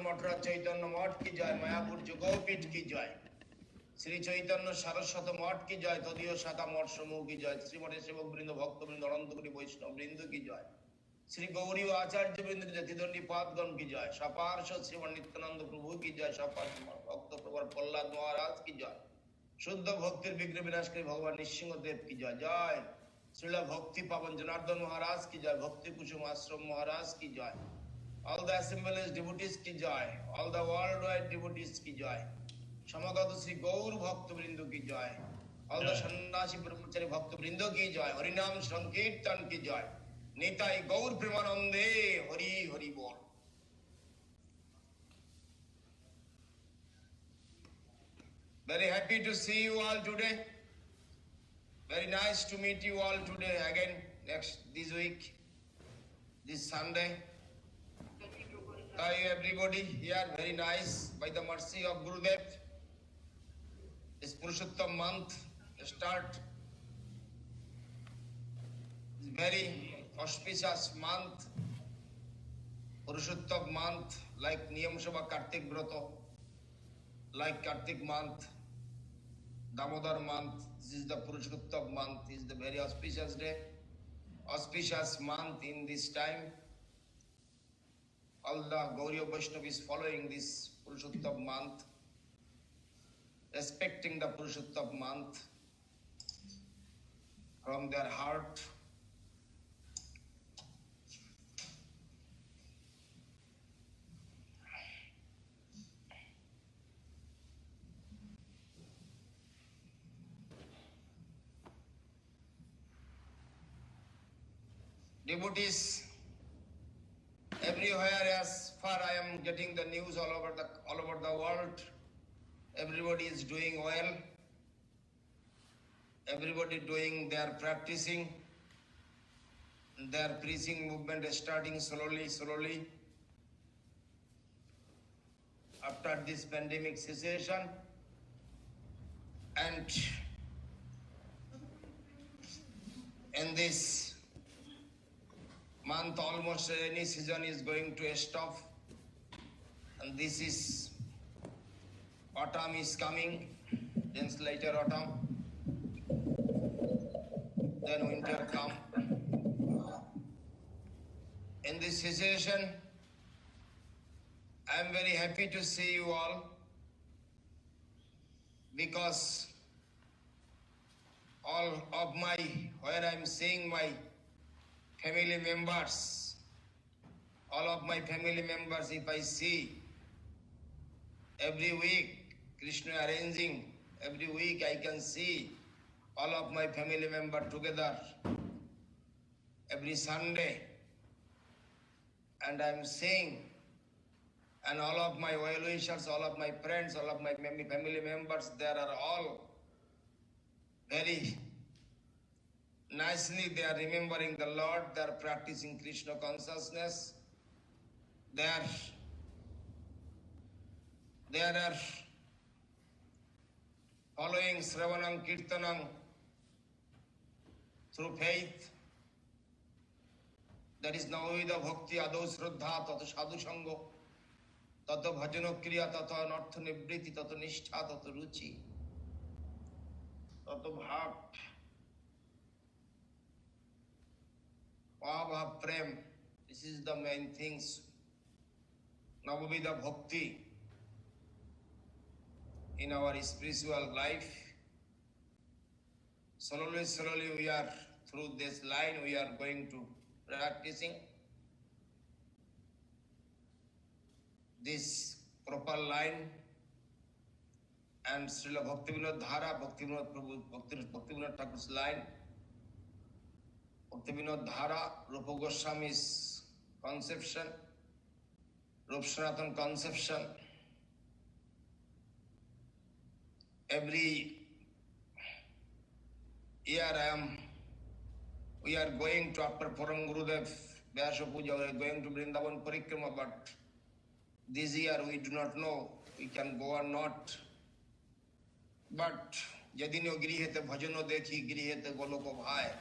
মঠরা চৈতন্য মঠ কি জয়, মায়াপুর যোগপীঠ কি জয়, শ্রী চৈতন্য সারস্বত মঠ কি জয়, তদীয় শাখা মঠ সমূহ কি জয়, শ্রীমঠের সেবক বৃন্দ ভক্তবৃন্দ অনন্ত কোটি বৈষ্ণব বৃন্দ কি জয়, শ্রী গৌরী ও আচার্য বৃন্দ জাতিদণ্ডী পাদগণ কি জয়, সপার্ষদ শ্রীমন নিত্যানন্দ প্রভু কি জয়, সপার্ষদ ভক্ত প্রবর প্রহ্লাদ মহারাজ কি জয়, শুদ্ধ ভক্তির বিঘ্ন বিনাশকারী ভগবান নৃসিংহদেব কি জয়, জয় শ্রীলা ভক্তি পাবন জনার্দন মহারাজ কি জয়, ভক্তি কুসুম আশ্রম মহারাজ কি জয়, all the assembled devotees ki joy, all the worldwide devotees ki joy, samagata Sri Gaur Bhakta Vrindo ki joy, all the Sannyasi Brahmachari Bhakta Vrindo ki joy, Harinam Sankirtan ki joy, Nitai Gaur Premanande, Hari Hari Bol. Very happy to see you all today. Very nice to meet you all today again, this week, this Sunday. Everybody here, very nice, by the mercy of Gurudev. This Purushottam month start. It's very auspicious month. Purushottam month, like Niyam Sabha Kartik Broto, like Kartik month, Damodar month. This is the Purushottam month. This is the very auspicious day, auspicious month in this time. All the Gauriya Vaishnava is following this Purushottam month, respecting the Purushottam month from their heart. Devotees everywhere, as far I am getting the news all over the world, everybody is doing well. Everybody doing, they are practicing. Their preaching movement is starting slowly. After this pandemic cessation, and in this month almost any season is going to stop, and this is autumn is coming, then later autumn, then winter come. In this situation, I am very happy to see you all, because all of my, where I am seeing my family members, all of my family members, if I see every week Krishna arranging, every week I can see all of my family members together every Sunday, and I am seeing, and all of my well wishers, all of my friends, all of my family members, they are all very nicely, they are remembering the Lord, they are practicing Krishna consciousness, they are following Sravanam Kirtanam through faith. That is Navavida Bhakti Ado Shraddha Tata Sadhu Sango Tata Bhajano Kriya Tata Anartha Nibriti Tata Nishtha Tata Ruchi Tata Bhav Bhava Prem. This is the main things. Navavida Bhakti in our spiritual life. Slowly we are through this line, we are going to practicing this proper line, and Srila Bhaktivinoda Dhara, Bhaktivinoda Thakur's line, Bhaktivinoda Dhara, Rupa Goswami's conception, Rup Sanatana conception. Every year we are going to, after Param Gurudev Vyasa Puja, we are going to Vrindavan Parikrama, but this year we do not know we can go or not. But Jadino Grihete Bhajano Dekhi Grihete Goloko Bhai.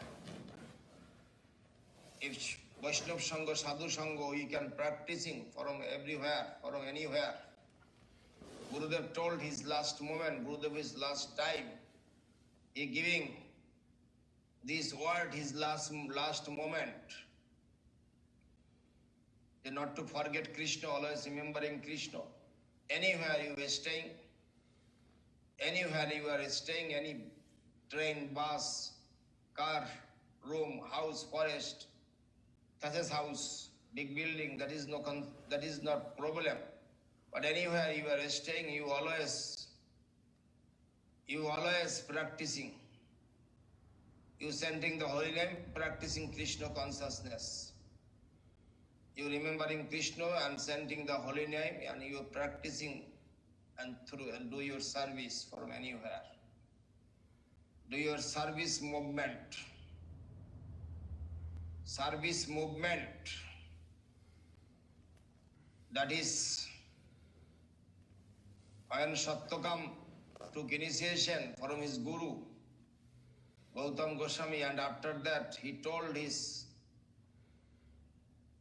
If Vaishnav Sangha, Sadhu Sangha, you can practicing from everywhere, from anywhere. Gurudev told his last moment, Gurudev his last time, he giving this word his last moment. Not to forget Krishna, always remembering Krishna. Anywhere you are staying, any train, bus, car, room, house, forest, Taja's house, big building, that is not problem. But anywhere you are staying, you always practicing. You chanting the holy name, practicing Krishna consciousness. You remembering Krishna and chanting the holy name, and you practicing and do your service from anywhere. Do your service movement. Service movement. That is when Satyakam took initiation from his guru, Gautam Goswami, and after that he told his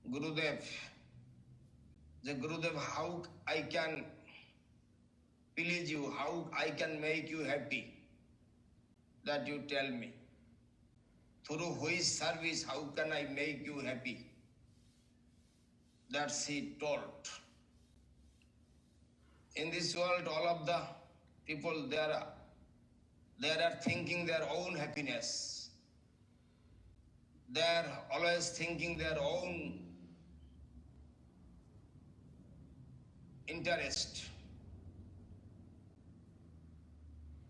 Gurudev, the Gurudev, how I can please you, how I can make you happy, that you tell me. Through which service, how can I make you happy? That's he told. In this world, all of the people, they are thinking their own happiness. They are always thinking their own interest.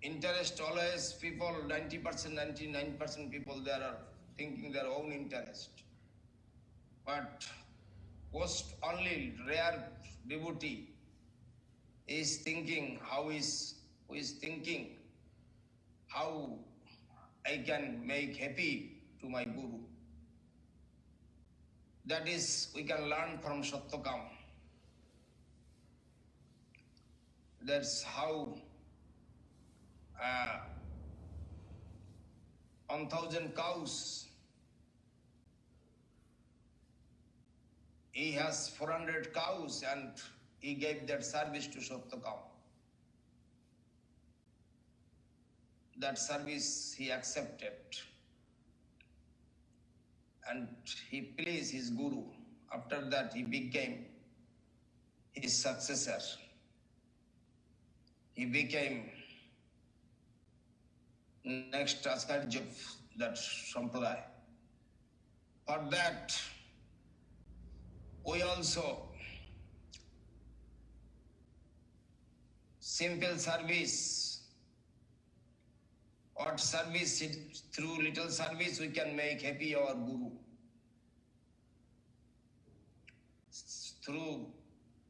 Interest always people, 90%, 99% people, they are thinking their own interest. But most only rare devotee is thinking who is thinking how I can make happy to my guru. That is, we can learn from Satyakam. That's how 1,000 cows, he has 400 cows, and he gave that service to Satyakam. That service he accepted, and he pleased his guru. After that, he became his successor. He became next Acharya of that Sampradaya. For that, we also simple service. What service, through little service we can make happy our guru. Through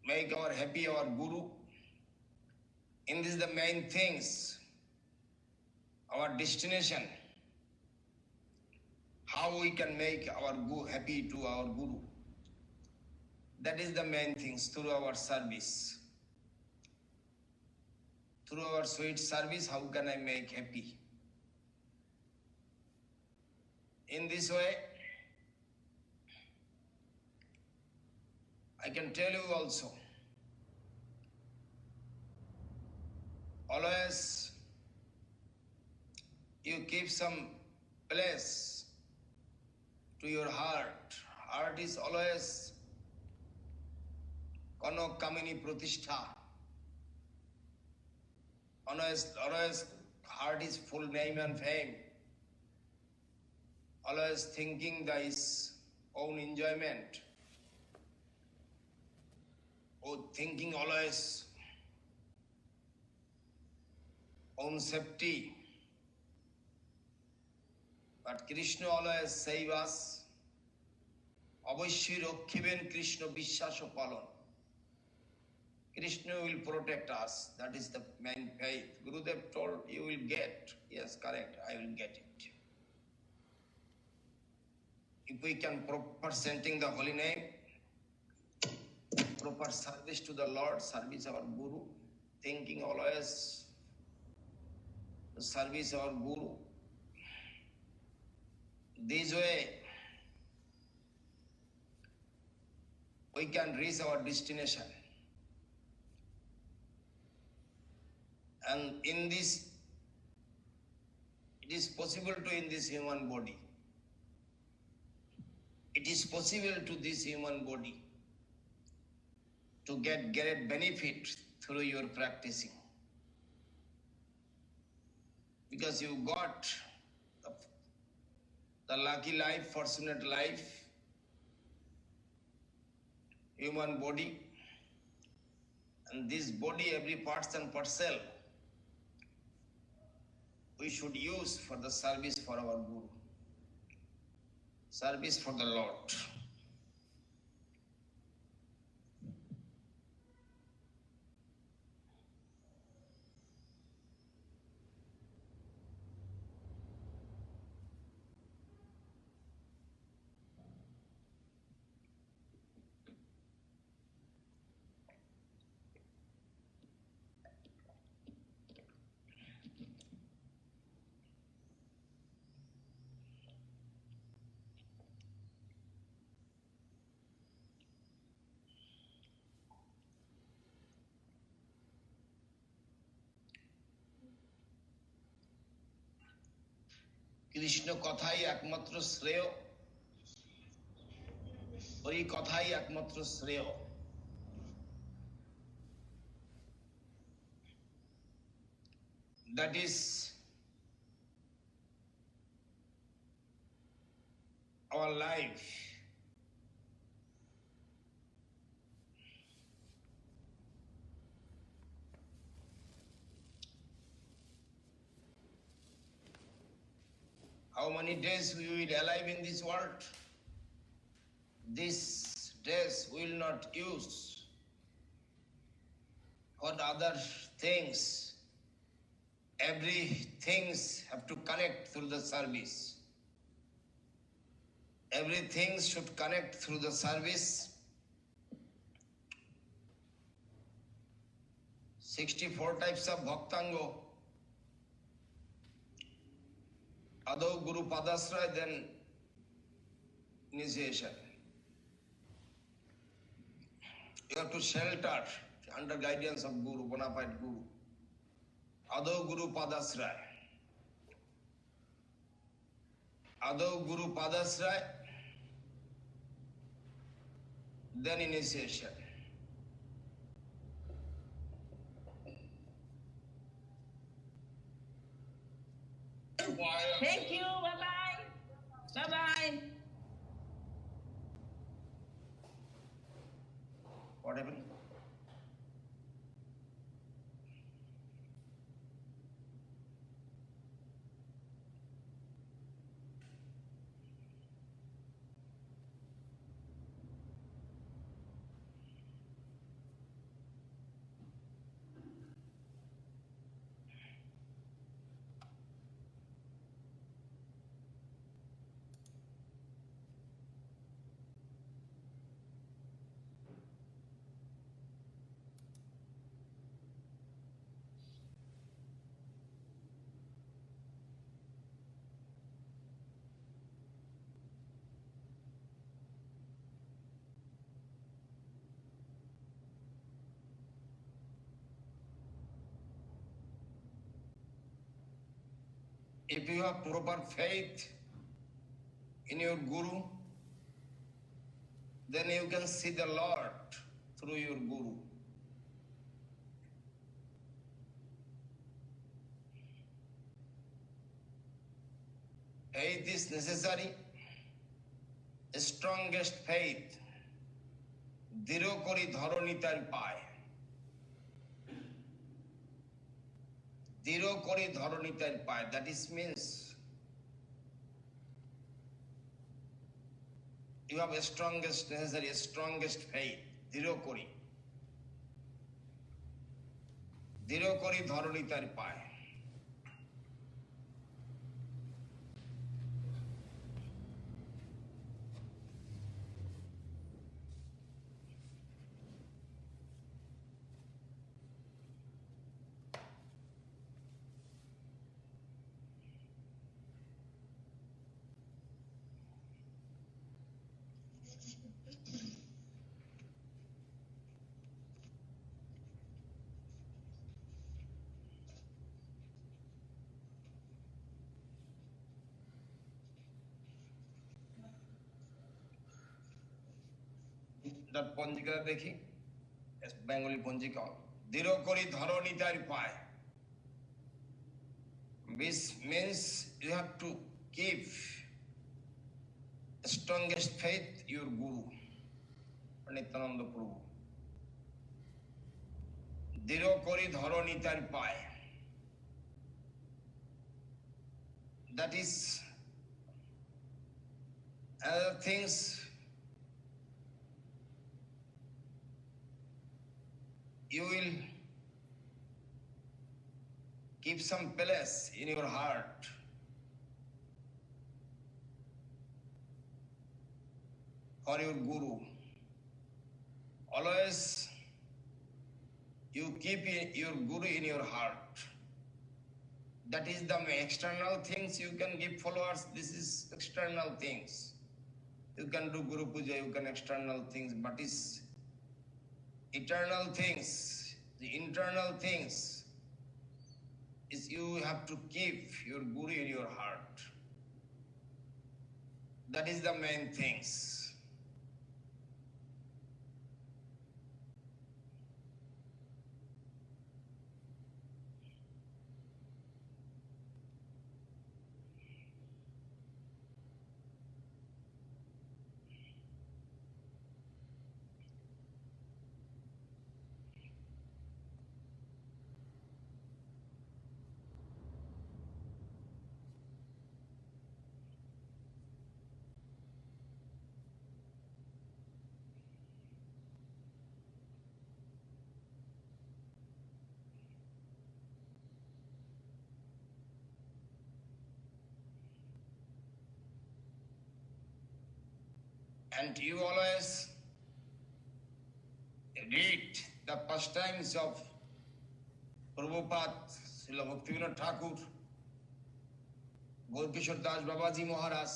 make our happy our guru. In this the main things, our destination, how we can make our guru happy to our guru. That is the main things, through our service. Through our sweet service, how can I make happy? In this way, I can tell you also, always you keep some place to your heart. Heart is always Kanak Kamini Pratishtha. Always heart is full name and fame. Always thinking the his own enjoyment. Or thinking always own safety. But Krishna always save us. Avashyi Rakhiben Krishna Vishwasya Palon. Krishna will protect us. That is the main faith. Gurudev told, you will get. Yes, correct, I will get it. If we can proper chanting the holy name, proper service to the Lord, service our Guru, thinking always service our Guru. This way, we can reach our destination. And in this, it is possible to in this human body. It is possible to this human body to get great benefit through your practicing. Because you got the lucky life, fortunate life, human body, and this body, every parts and parcel, we should use for the service for our Guru, service for the Lord. Krishna কথাই একমাত্র শ্রেয়, ওই কথাই একমাত্র শ্রেয়। That is our life. How many days we will alive in this world? These days we will not use for other things. Every things have to connect through the service. Everything should connect through the service. 64 types of bhaktango. Adho Guru Padasraya, then initiation. You have to shelter under guidance of Guru, bona fide Guru. Adho Guru Padasraya. Adho Guru Padasraya, then initiation. Thank you. Bye-bye. Bye-bye. What happened? If you have proper faith in your Guru, then you can see the Lord through your Guru. Faith is necessary. Strongest faith, দৃঢ় করি ধরণী তার পায়, দৃঢ় করি ধরণী তার পায়। That is means you have a strongest necessary, strongest faith, দৃঢ় করি, দৃঢ় করি ধরণী তার পায়। that পঞ্জিকা দেখি, বেঙ্গলি পঞ্জিকা। দৃঢ় করি ধরণী তার পায়। This means you have to keep the strongest faith your Guru, Nityananda Prabhu. দৃঢ় করি ধরণী তার পায়। That is other things you will keep some place in your heart for your Guru. Always you keep your Guru in your heart. That is the external things you can give followers. This is external things. You can do Guru Puja, you can external things, but it's eternal things, the internal things is you have to keep your Guru in your heart. That is the main things. And you always read the pastimes of Prabhupada, Srila Bhaktivinoda Thakur, Gaurkishore Das Babaji Maharaj,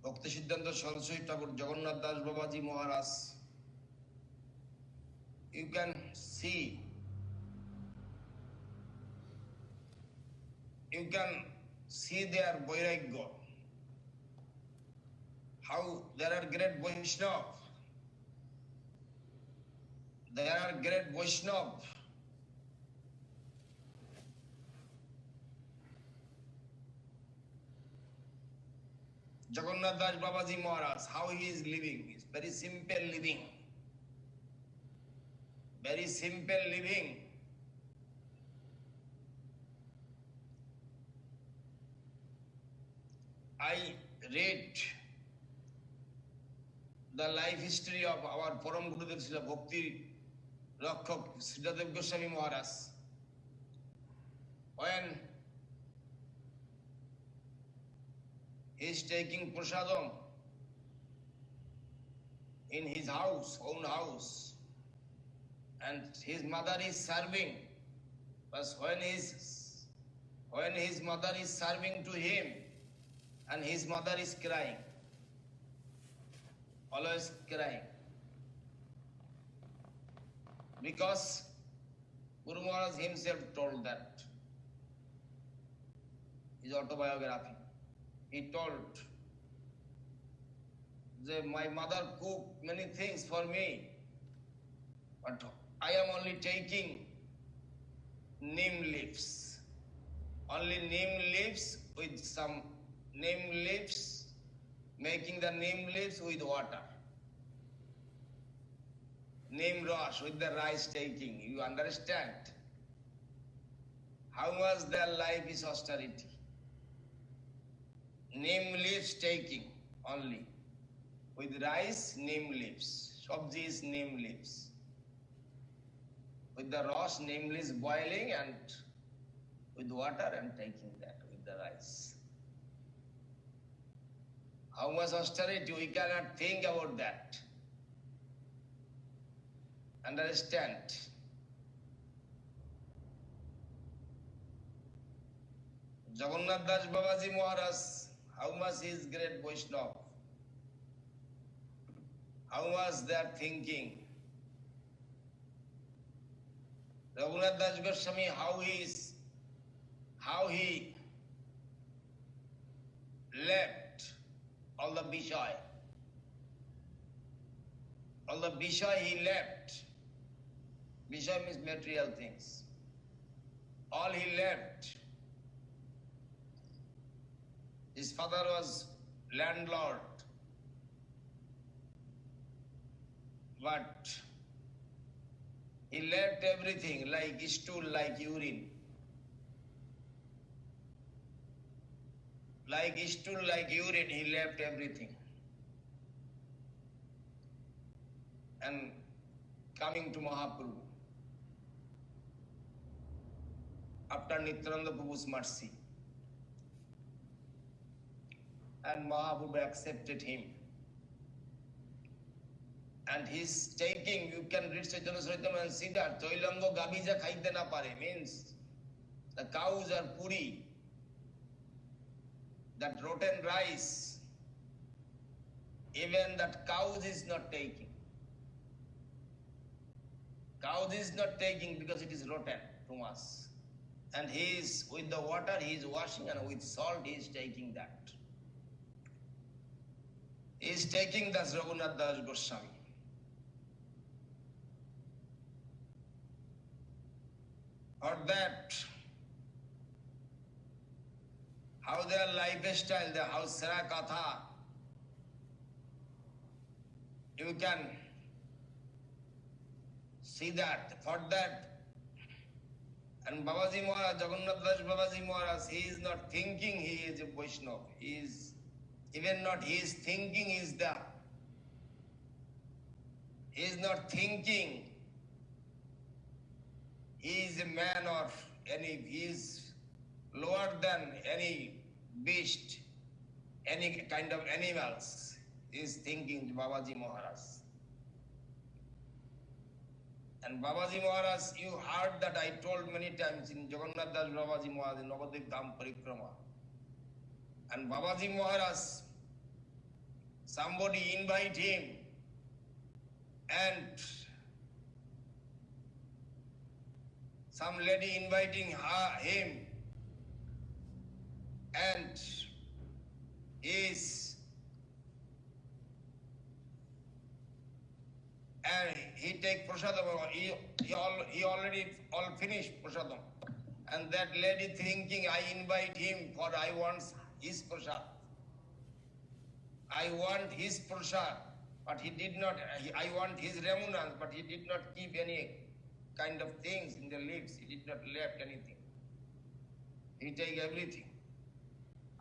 Bhakti Siddhanta Saraswati Thakur, Jagannath Das Babaji Maharaj. You can see their Vairagya. How there are great Vaishnava. There are great Vaishnava. Jagannath Das Babaji Maharaj, how he is living. It's very simple living. Very simple living. I read the life history of our Param Gurudev Srila Bhakti Rakhak Sriladev Goswami Maharaj. When he is taking prasadam in his house, own house, and his mother is serving, but when his mother is serving to him, and his mother is crying, always crying, because Guru Maharaj himself told that, his autobiography, he told that my mother cooked many things for me, but I am only taking neem leaves, only neem leaves with some neem leaves, making the neem leaves with water. Neem rash with the rice taking. You understand how much their life is austerity. Neem leaves taking only. With rice, neem leaves. Sabji is neem leaves. With the rash, neem leaves boiling and with water and taking that with the rice. How much austerity, we cannot think about that. Understand? Jagannath Das Babaji Maharaj, how much he is great Vaishnava. How much they are thinking. Raghunath Das Goswami, how he left all the Vishay. All the Vishay he left. Vishay means material things. All he left. His father was landlord. But he left everything like stool, like urine. Like stool, like urine, he left everything. And coming to Mahaprabhu, after Nityananda Prabhu's mercy, and Mahaprabhu accepted him. And he's taking, you can read Chaitanya Charitamrita and see that Toilango Gabija Khaite na pare means the cows are puri, that rotten rice, even that cows is not taking. Cows is not taking because it is rotten too much. And he is, with the water, he is washing, and with salt, he is taking that. He is taking das Raghunath Das Goswami. Or that, how their lifestyle, their how Sara Katha, you can see that. For that, and Babaji Maharaj, Jagannath Das Babaji Maharaj, he is not thinking he is a Vaishnava. He is, even not he is thinking is the, he is not thinking he is a man or any, he is lower than any beast, any kind of animals. He is thinking Babaji Maharaj. And Babaji Maharaj, you heard that I told many times in Jagannath Das Babaji Maharaj in Navadik Dham Parikrama. And Babaji Maharaj, somebody invite him, and some lady inviting him, and he take prasadam. He already all finished prasadam, and that lady thinking I invite him for I want his prasad. I want his prasad, but he did not. I want his remunance, but he did not keep any kind of things in the lips. He did not left anything. He take everything.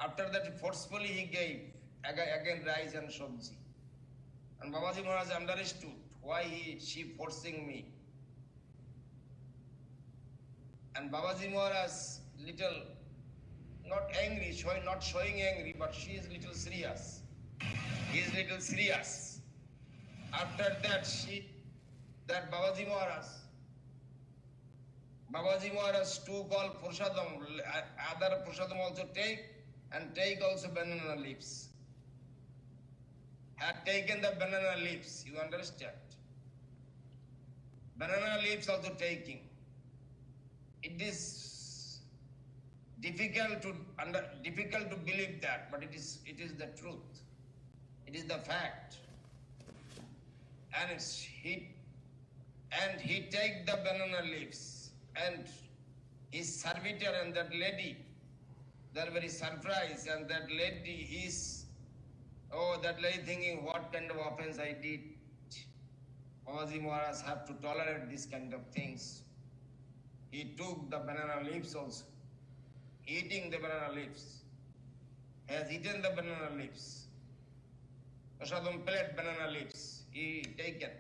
After that, forcefully he gave again rice and sabji. And Babaji Maharaj understood why she forcing me. And Babaji Maharaj little not angry, not showing angry, but she is little serious. He is little serious. After that, Babaji Maharaj took all prasadam, other prasadam also take, and take also banana leaves. Had taken the banana leaves, you understand? Banana leaves also taking. It is difficult to believe that, but it is the truth. It is the fact. And he take the banana leaves, and his servitor and that lady, they are very surprised, and that lady thinking what kind of offense I did. Babaji Maharaj have to tolerate this kind of things. He took the banana leaves also, eating the banana leaves. Has eaten the banana leaves. Prasadam plate banana leaves. He taken.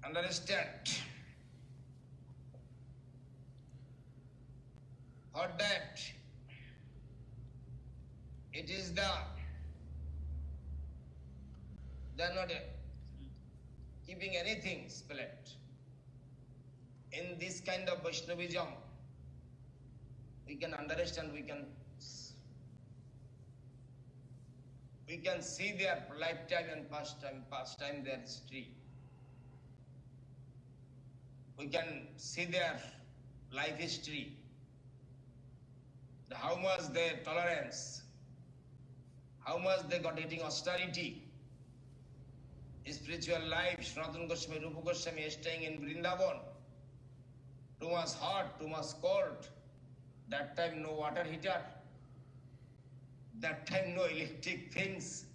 Understand? For that, it is they're not keeping anything split. In this kind of Vaishnavism, we can understand, we can see their lifetime and past time, their history. We can see their life history, how much their tolerance, how much they got eating austerity. Spiritual life, Sanatana Goswami, Rupa Goswami staying in Vrindavan. Too much hot, too much cold. That time no water heater. That time no electric things.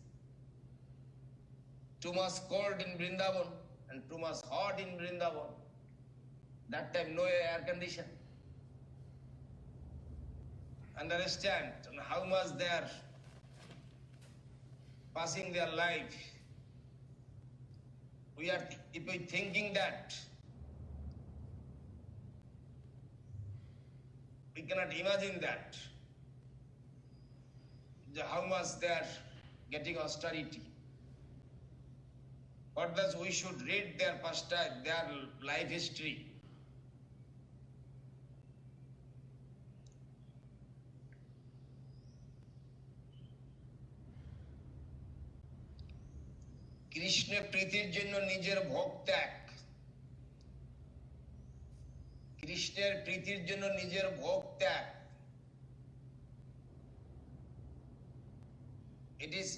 Too much cold in Vrindavan and too much hot in Vrindavan. That time no air condition. Understand how much they are passing their life. If we thinking that, we cannot imagine that. How much they are getting austerity. For this, we should read their past, their life history. কৃষ্ণের প্রীতির জন্য নিজের ভোগ ত্যাগ, কৃষ্ণের প্রীতির জন্য নিজের ভোগ ত্যাগ। It is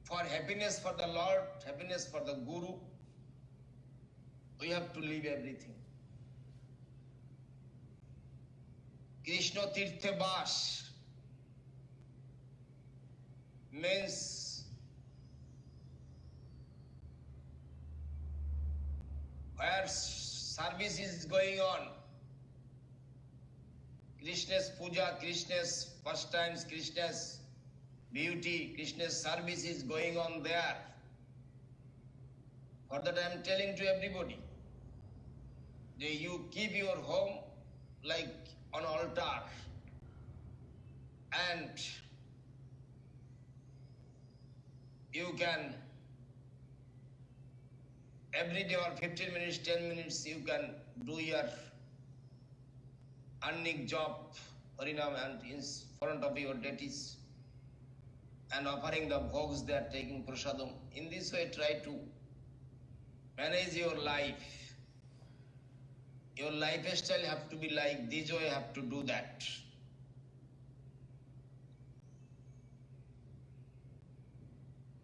for happiness for the Lord, happiness for the Guru. We have to leave everything. Krishna tirthe bas means where service is going on. Krishna's puja, Krishna's pastimes, Krishna's beauty, Krishna's service is going on there. For that I am telling to everybody, that you keep your home like an altar and you can every day or 15 minutes, 10 minutes, you can do your earning job, Harinam, and in front of your deities and offering the bhogs they are taking prasadam. In this way, try to manage your life. Your lifestyle have to be like this way, have to do that.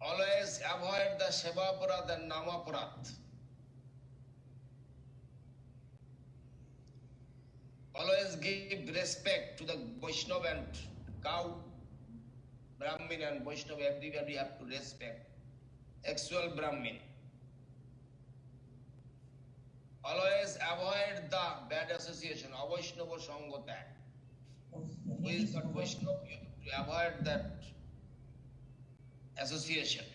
Always avoid the Sevaparad and Namaparad. Always give respect to the Vaishnava and cow, Brahmin and Vaishnava, everybody have to respect. Actual Brahmin. Always avoid the bad association, Avaishnava Sangota. Who is not Vaishnava, you have to avoid that association.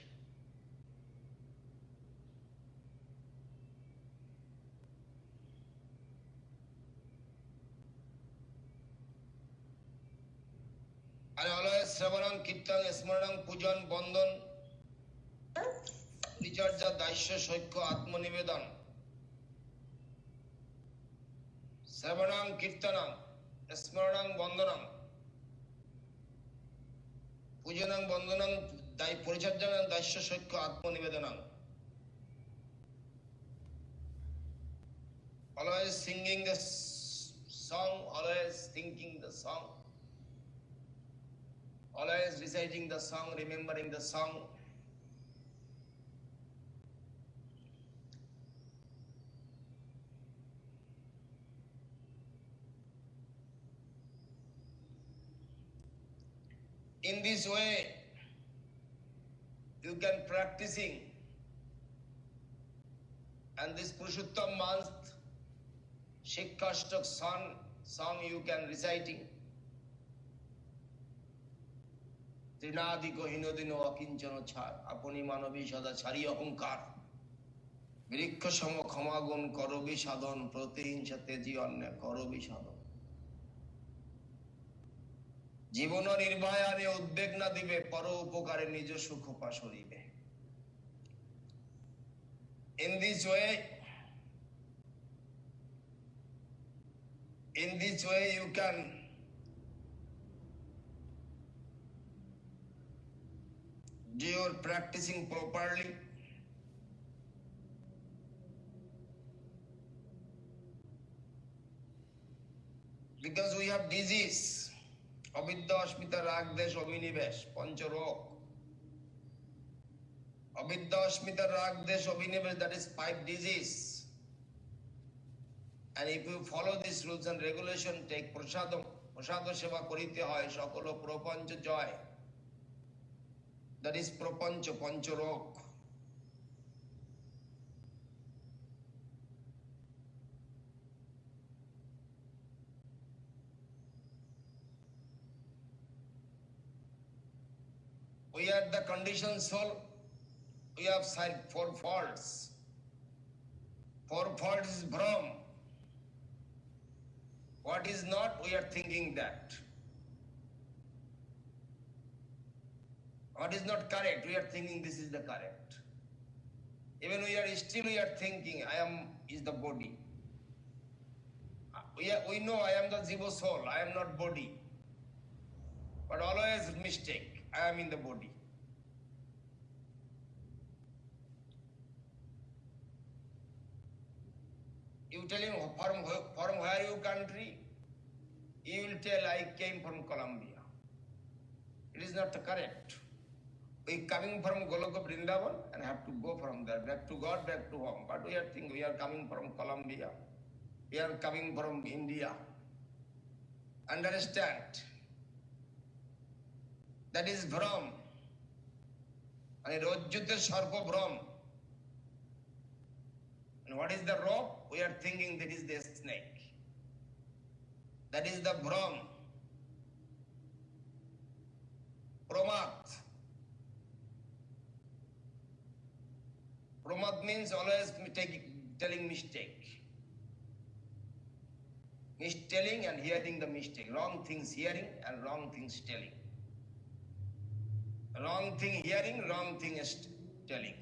And always Sravanam, Kirtan, Smaranam, Pujan, Bandhan, Puricharja, Daisya, Shoikya, Atmanivedan. Sravanam, Kirtanam, Smaranam, Bandhanam, Pujanam, Bandhanam, Puricharjanam, Daisya, Shoikya, Atmanivedanam. Always singing the song, always thinking the song. Always reciting the song, remembering the song. In this way, you can practicing. And this Purushottam month, Shikhashtak song you can reciting. Trinadiko hinodino akinchano char, aponi manobi sada chari ahankar. Virikha samo khamagun korobi sadon, protihinsa teji onne korobi sadon. জীবন নির্ভয়ানে উদ্বেগ না দিবে, পর উপকারে নিজ সুখ পাশরিবে। In this way you can do your practicing properly. Because we have disease, avidya, asmita, rag, desh, abhinivesh, pancha rog. Avidya, Asmita, Rag, Desh, Abhinivesh, that is 5 disease. And if you follow these rules and regulation, take prasadam, prasada seva korite hoy, sakolo prapancha joy. That is prapancha, pancharok. We are the conditioned soul. We have 4 faults. 4 faults is Brahm. What is not, we are thinking that. What is not correct, we are thinking this is the correct. Even we are thinking, I am is the body. We know I am the Jiva soul, I am not body. But always mistake, I am in the body. You tell him from where you country, he will tell I came from Colombia. It is not correct. We coming from Goloka Vrindavan and have to go from there, back to God, back to home. But we are thinking we are coming from Colombia. We are coming from India. Understand? That is Brahm. And Rojjute Sharpa Brahm. And what is the rope? We are thinking that is the snake. That is the Brahm. Promat. Promat means always telling mistake. Mistelling and hearing the mistake. Wrong things hearing and wrong things telling. Wrong thing hearing, wrong thing telling.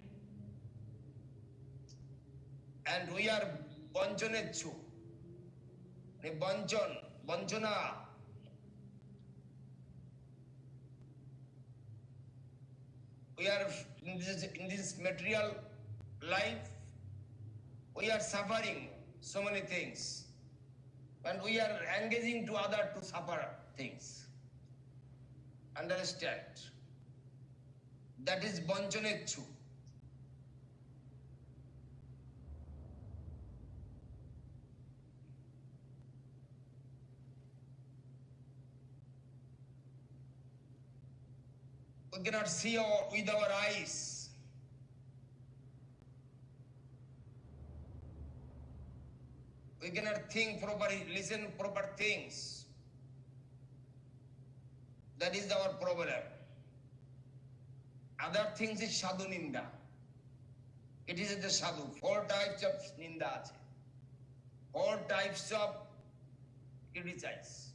And we are Banchonechu. Banchona. We are in this material life, we are suffering so many things. And we are engaging to other to suffer things. Understand? That is Banchonechu. We cannot see with our eyes. We cannot think properly, listen proper things. That is our problem. Other things is sadhu ninda. It is the sadhu. 4 types of ninda. 4 types of criticize.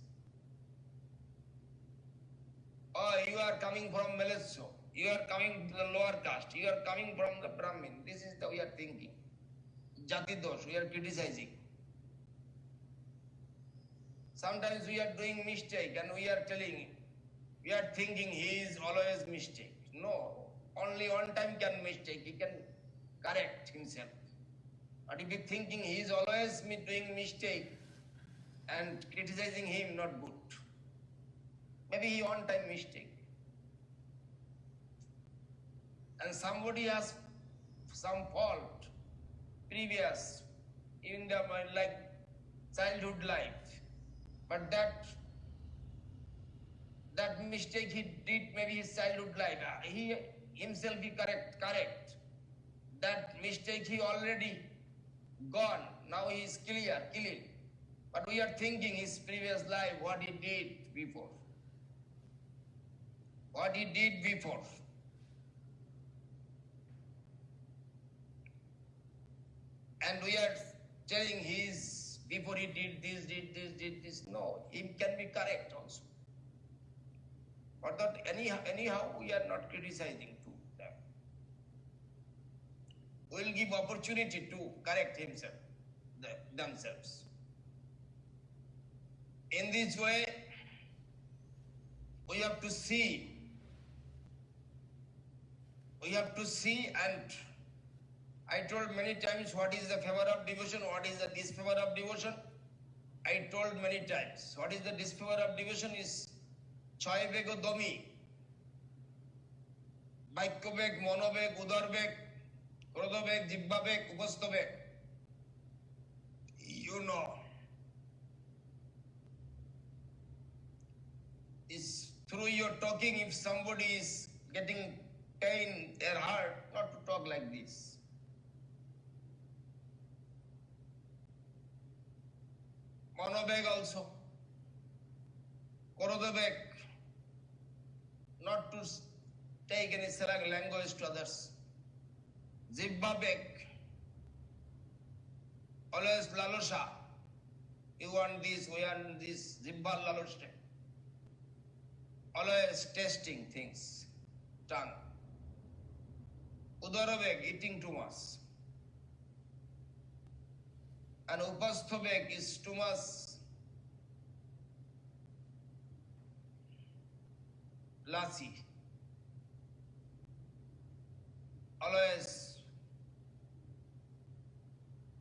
Oh, you are coming from Malaysia. You are coming to the lower caste. You are coming from the Brahmin. This is the we are thinking. Jati dosh, we are criticizing. Sometimes we are doing mistake and we are thinking he is always mistake. No, only one time can mistake. He can correct himself. But if you thinking he is always doing mistake and criticizing him, not good. Maybe he one time mistake. And somebody has some fault previous in the like childhood life. But that mistake he did maybe his childhood life. He himself he correct. That mistake he already gone. Now he is clear. But we are thinking his previous life, what he did before. What he did before. And we are telling before he did this. No, he can be correct also. But that anyhow, we are not criticizing to them. We will give opportunity to correct themselves. In this way, we have to see. And I told many times what is the favor of devotion, what is the disfavor of devotion. I told many times what is the disfavor of devotion is Choy Bego Domi. বাক্যবেগ, মনোবেগ, উদরবেগ, ক্রোধবেগ, জিহ্বাবেগ, উপস্থবেগ। You know, is through your talking, if somebody is getting pain, their heart, not to talk like this. Monobeg also, Korodobeg, not to take any select language to others. Zibbabeg, always lalosha. You want this, we want this, zibba lalosha. Always tasting things, tongue. Udarabeg, eating too much. And upasthobeg is too much lassi. Always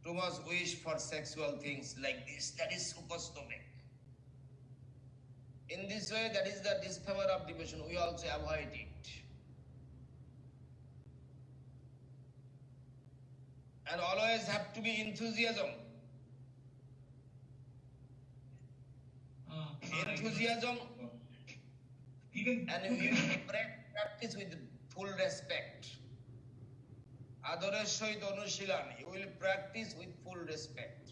too much wish for sexual things like this. That is upasthobeg. In this way, that is the disfavor of devotion. We also avoid it. And always have to be enthusiasm. Enthusiasm, and you practice with full respect. Adoresh sohit onushilan, you will practice with full respect.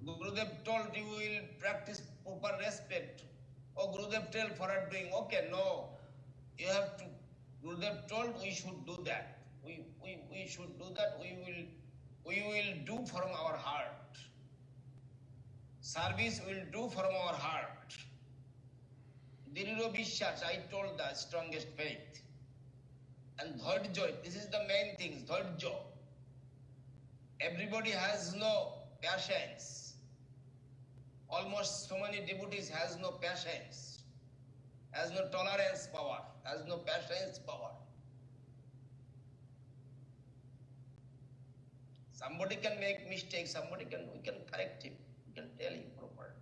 Gurudev told you will practice proper respect. Oh, Gurudev tell for doing, okay, no. You have to, Gurudev told we should do that. We should do that. We will do from our heart. Service will do from our heart. Diriro Bishas, I told the strongest faith. And Dharjo, this is the main thing, Dharjo. Everybody has no patience. Almost so many devotees has no patience, has no tolerance power, has no patience power. Somebody can make mistakes, we can correct him, we can tell him properly.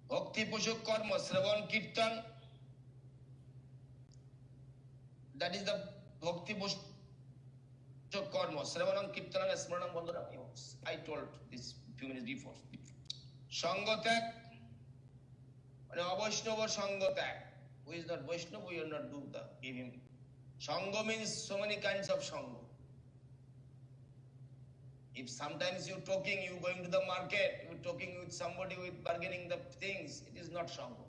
Bhakti Pushuk Karma, Sravan Kirtan, that is the Bhakti Pushuk Karma, Sravanam Kirtanam Smaranam Bandhanam. I told this few minutes before. Sangotak, Vaishnava Sangotak. Who is not Vaishnava, we will not do the give him. Sangha means so many kinds of Sangha. If sometimes you're talking, you're going to the market, you're talking with somebody with bargaining the things, it is not Sangha.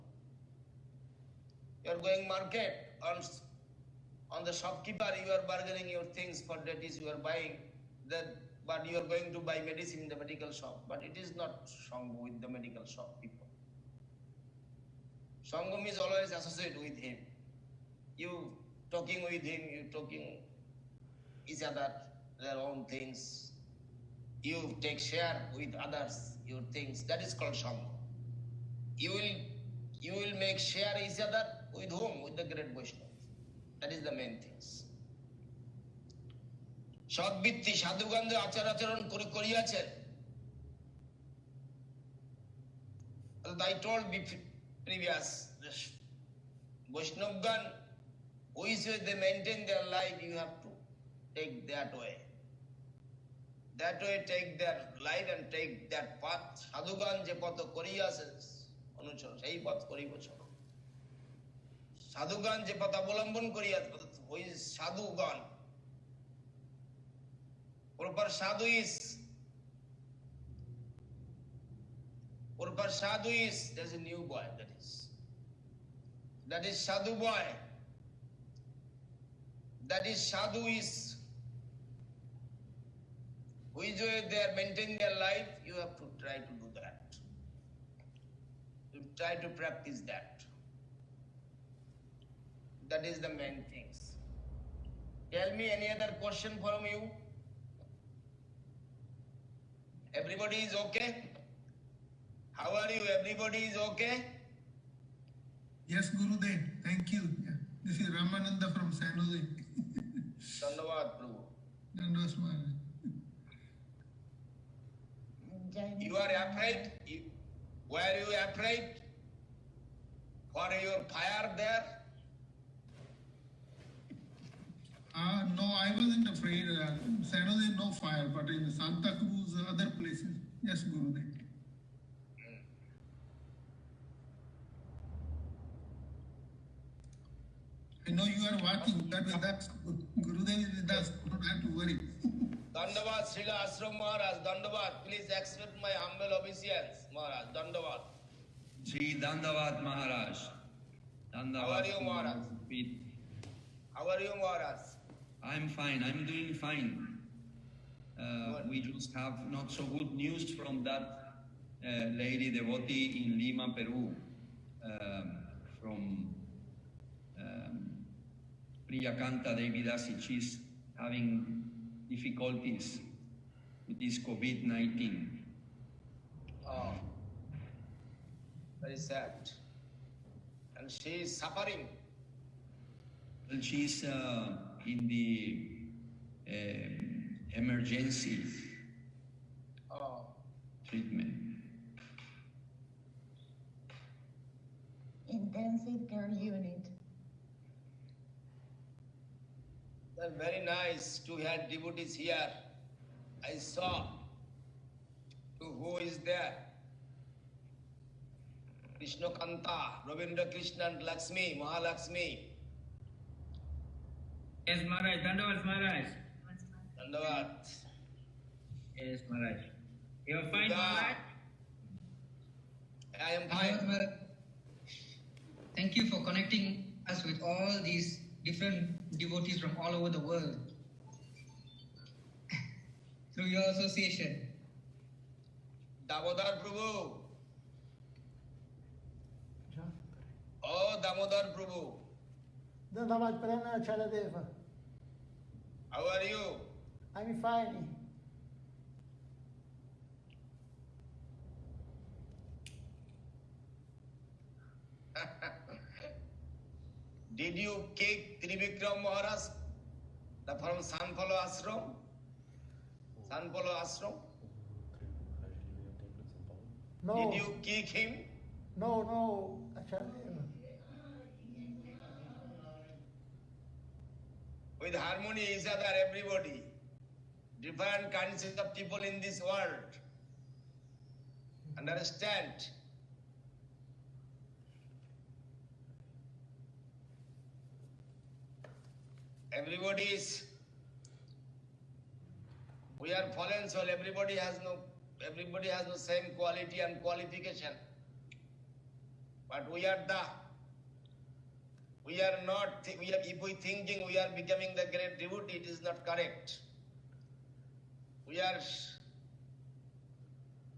You're going market, on the shopkeeper, you are bargaining your things for that is you are buying, but you are going to buy medicine in the medical shop. But it is not Sangha with the medical shop people. Sangam is always associated with him. You talking with him, you talking each other, their own things. You take share with others, your things. That is called Sangha. You will make share each other with whom? With the great Vaishnava. That is the main things. Sadvitti, sadhugandha acharan koriyachen. I told previous, Vaishnavgan, which way they maintain their life, you have to take that way. That way, take their life and take that path. Sadhugan je path koriyase, anuchar, sei path koribo chalo. Sadhugan je path abolambon koriyase, who is sadhugan. Proper sadhu is, there's a new boy, that is sadhu boy. That is sadhu is, which way they are maintaining their life, you have to try to do that. You try to practice that. That is the main things. Tell me any other question from you? Everybody is okay? How are you? Everybody is okay? Yes, Gurudev. Thank you. This is Ramananda from San Jose. Dhandavad, Prabhu. Dandas Maharaj. Chinese. You are afraid? Were you afraid for your fire there? No, I wasn't afraid. San Jose, no fire, but in Santa Cruz, other places, yes, Gurudev. I know you are watching. That's good. Gurudev is with us. Don't have to worry. Dandavat, Srila Ashram Maharaj, Dandavat. Please accept my humble obeisance, Maharaj. Dandavat. Sri Dandavat Maharaj. Dandavat. How are you, Maharaj? How are you, Maharaj? I'm fine. I'm doing fine. We just have not so good news from that lady devotee in Lima, Peru, from Priyakanta Devidasi. She's having difficulties with this COVID-19. Oh, very sad. And she is suffering. Well, she's in the emergency Oh, treatment. Intensive care unit. that's very nice to have devotees here. I saw who is there. Krishna Kanta, Ravindra Krishna and Lakshmi, Mahalakshmi. Yes, Maharaj. Dandavat, Maharaj. Dandavat. Yes, Maharaj. You are fine, Yeah. Maharaj? I am fine. Thank you for connecting us with all these different devotees from all over the world through your association. Damodar Prabhu. Oh, Damodar Prabhu. Dandavat Prana Acharya Deva. How are you? I'm fine. Did you kick Trivikram Maharaj from Sanpalo Ashram? Sanpalo Ashram? No, Did you kick him? no, Acharya Deva. With harmony each other, everybody. Different kinds of people in this world. Understand? Everybody is, we are fallen soul, everybody has no same quality and qualification. But we are not, if we thinking we are becoming the great devotee, it is not correct. We are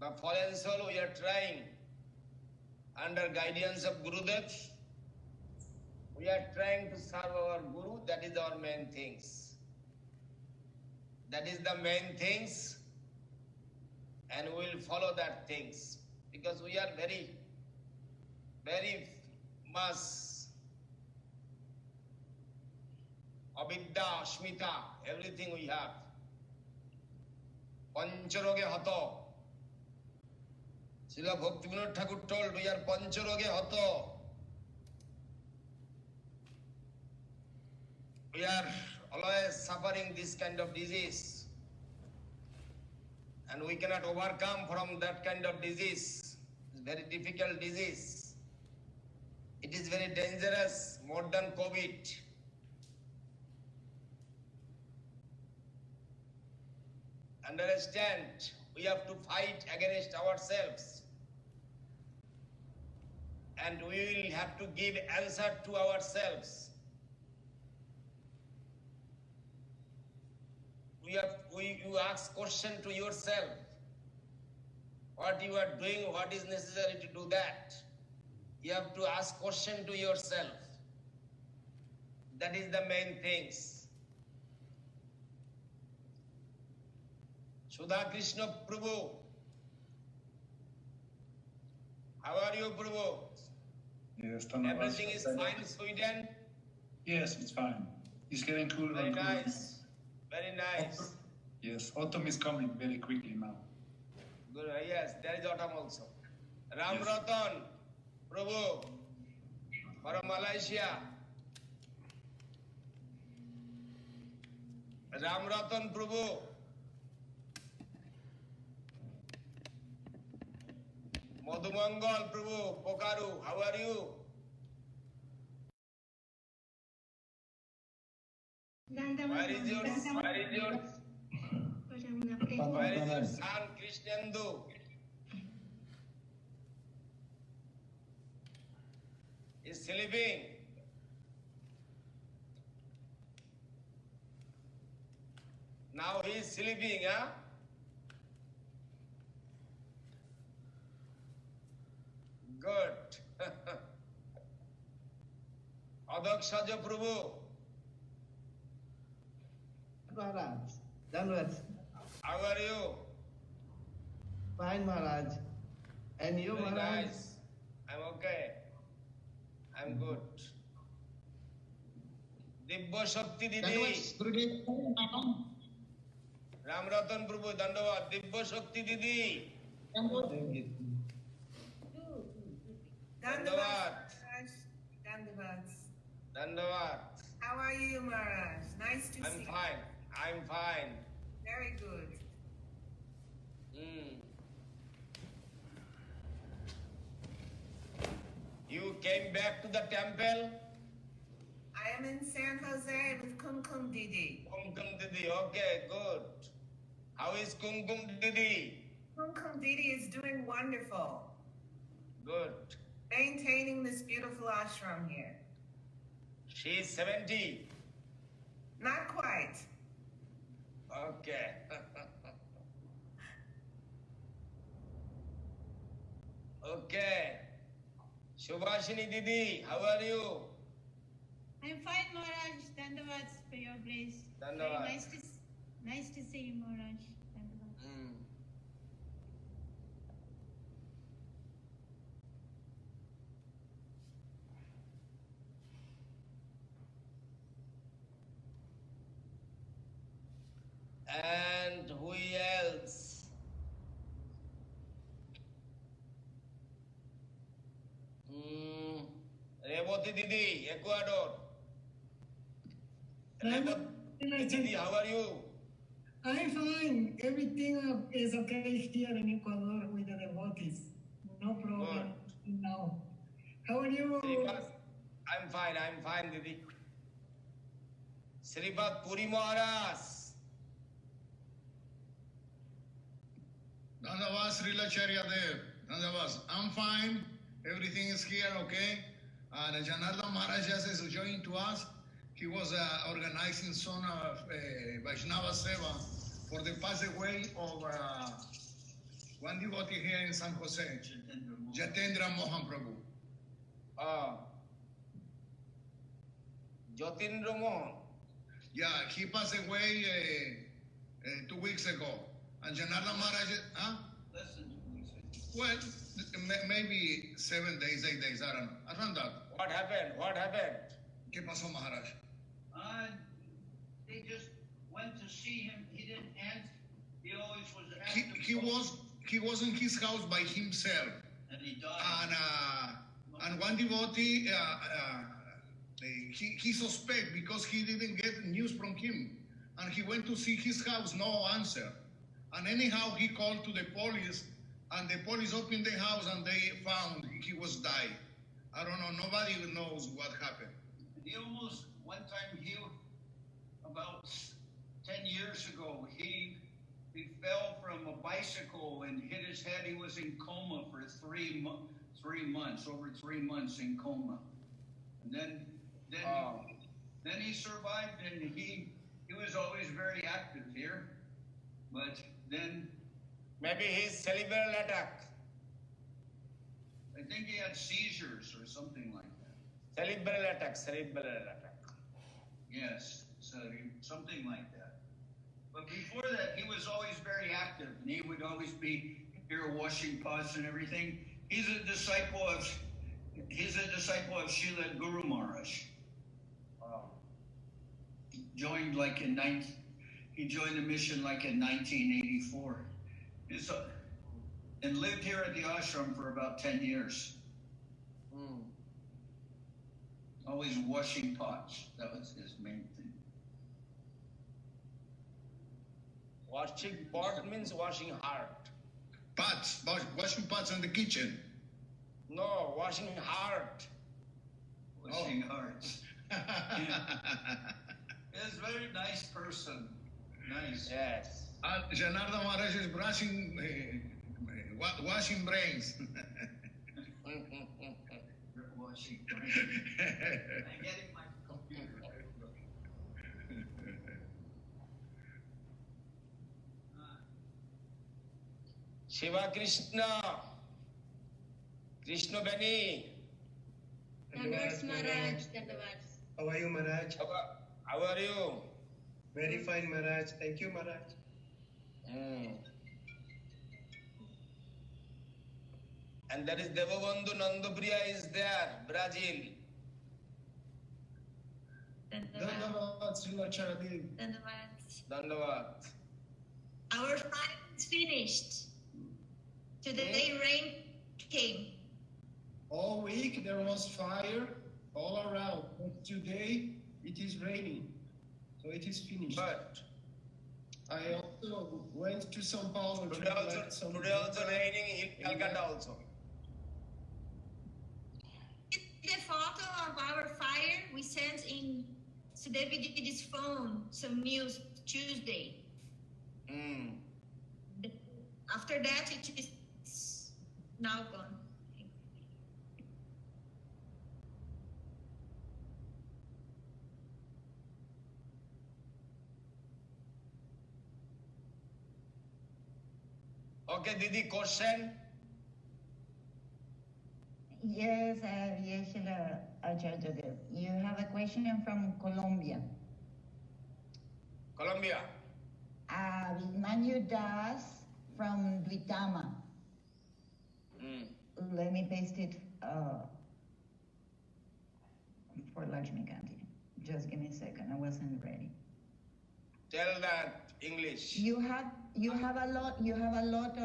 the fallen soul, we are trying under guidance of Gurudev. We are trying to serve our Guru, that is our main things. That is the main things, and we will follow that things. Because we are very, very much avidya, asmita, everything we have. Pancharoge hato. Srila Bhaktivinoda Thakur told, we are pancharoge hato. We are always suffering this kind of disease, and we cannot overcome from that kind of disease. It's very difficult disease. It is very dangerous, more than COVID. Understand, we have to fight against ourselves, and we will have to give answer to ourselves. You ask question to yourself. What you are doing, what is necessary to do that? You have to ask question to yourself. That is the main things. Sudha Krishna Prabhu. How are you, Prabhu? Yes, Tanavas. Everything is fine in Sweden? Yes, it's fine. It's getting cooler Very and cooler. nice. Very nice. Yes, autumn is coming very quickly now. Good. Yes, there is autumn also. Ram Ratan, Prabhu, from Malaysia. Ram Ratan, Prabhu. Madhumangal, Prabhu, Pokaru, how are you? Where is your son, Krishnendu? Is sleeping. Now he is sleeping, huh? Good. Adakshaja Prabhu, Maharaj, Danvat, how are you? fine Maharaj. And you Very Maharaj? nice. I'm okay. I'm good. Dibba Shakti Didi. Ram Ratan Prabhu, Dandavad. Dibba Shakti Didi. Dandavad. Maharaj. Dandavad. Dandavad. How are you, Maharaj? Nice to see I'm you. fine. I'm fine. Very good. You came back to the temple? I am in San Jose with Kumkum Didi. Kumkum Didi, okay, good. How is Kumkum Didi? Kumkum Didi is doing wonderful. Good. Maintaining this beautiful ashram here. She is 70. Not quite. Okay. Okay. Shubhashini Didi, how are you? I'm fine, Maharaj. Dandavad for your place. Dandavad. Very nice to see you, Maharaj. Dandavad. And who else? Revati Didi, Ecuador. Revati Didi, how are you? I'm fine. Everything is okay here in Ecuador with the devotees. No problem now. How are you? I'm fine, Didi. Srila Puri Maharaj. Dandavad, Srila Acharya there. Dandavad. I'm fine. Everything is here, okay? And Janardhan Maharaj is joining to us. He was organizing some Vaishnava Seva for the passed away of one devotee here in San Jose, Jatendra Mohan Prabhu. Jatendra Mohan? Yeah, he passed away 2 weeks ago. And Janardhan Maharaj, huh? Less than 2 weeks, I think. Well, maybe 7 days, 8 days, I don't know. Around that. What happened? ¿Qué pasó, Maharaj? They just went to see him. He didn't answer. He always was active. He was in his house by himself. And he died. And one devotee, he suspect because he didn't get news from him. And he went to see his house, no answer. And anyhow, he called to the police, and the police opened the house, and they found he was died. I don't know. Nobody knows what happened. He almost, one time, about 10 years ago, he fell from a bicycle and hit his head. He was in coma for 3 months, over 3 months in coma. And then he survived, and he was always very active here. But then maybe his cerebral attack. I think he had seizures or something like that. Cerebral attack. Yes, so something like that. But before that, he was always very active, and he would always be here washing pots and everything. He's a disciple of Srila Guru Maharaj. He joined the mission like in 1984. and lived here at the ashram for about 10 years. Always washing pots. That was his main thing. Washing pot means washing heart. Pots, washing pots in the kitchen. No, washing heart. Washing hearts. He's a very nice person. Nice. Yes. Janarda Maharaj is washing brains. Washing brains. I'm getting my computer. Shiva Krishna. Krishna Beni. Dandavat Maharaj, Dandavat. How are you, Maharaj? How are you? Very fine, Maharaj. Thank you, Maharaj. And that is Devabandhu Nandapriya is there, Brazil. Dandavat. Srila Acharya. Dandavat. Dandavat. Our fire is finished. Today rain came. All week there was fire all around, but today it is raining, so it is finished. But I also went to São Paulo to today collect some. also raining in Calcutta also. The photo of our fire we sent in Sudevidi's phone, some news Tuesday. After that, it is now gone. Okay, Didi, question? Yes, Srila Acharya. You have a question from Colombia. Colombia. Abhimanyu Das from Duitama. Let me paste it for Lakshmikanti. Just give me a second. I wasn't ready. Tell that English. You have a lot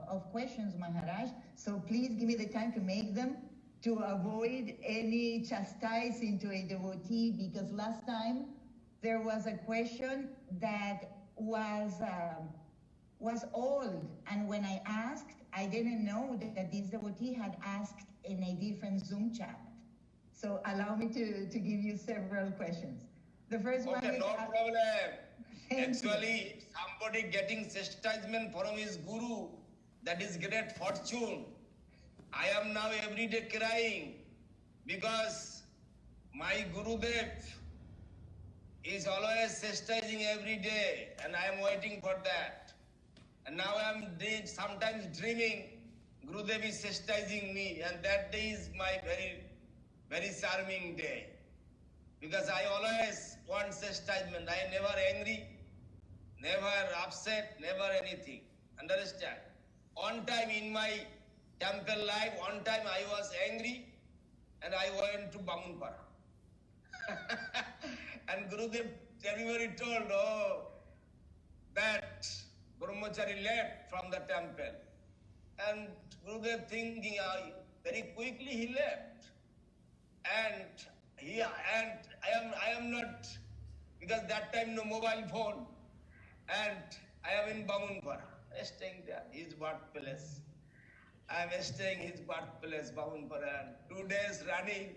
of questions, Maharaj. So please give me the time to make them to avoid any chastising to a devotee, because last time there was a question that was old, and when I asked, I didn't know that this devotee had asked in a different Zoom chat. So allow me to give you several questions. The first one Okay, is, no problem. Thank you. Actually, somebody getting chastisement from his guru, that is great fortune. I am now every day crying because my Gurudev is always chastising every day, and I am waiting for that. And now I am sometimes dreaming Gurudev is chastising me, and that day is my very, very charming day. Because I always want chastisement. I am never angry, never upset, never anything. Understand? One time in my temple life, one time I was angry and I went to Bamunpara. And Gurudev, everybody told, that Brahmachari left from the temple. And Gurudev thinking, very quickly he left. And I am not, because that time no mobile phone, and I am in Bamunpara, staying there, his birthplace. I am staying his birthplace, Bamunpara, and 2 days running,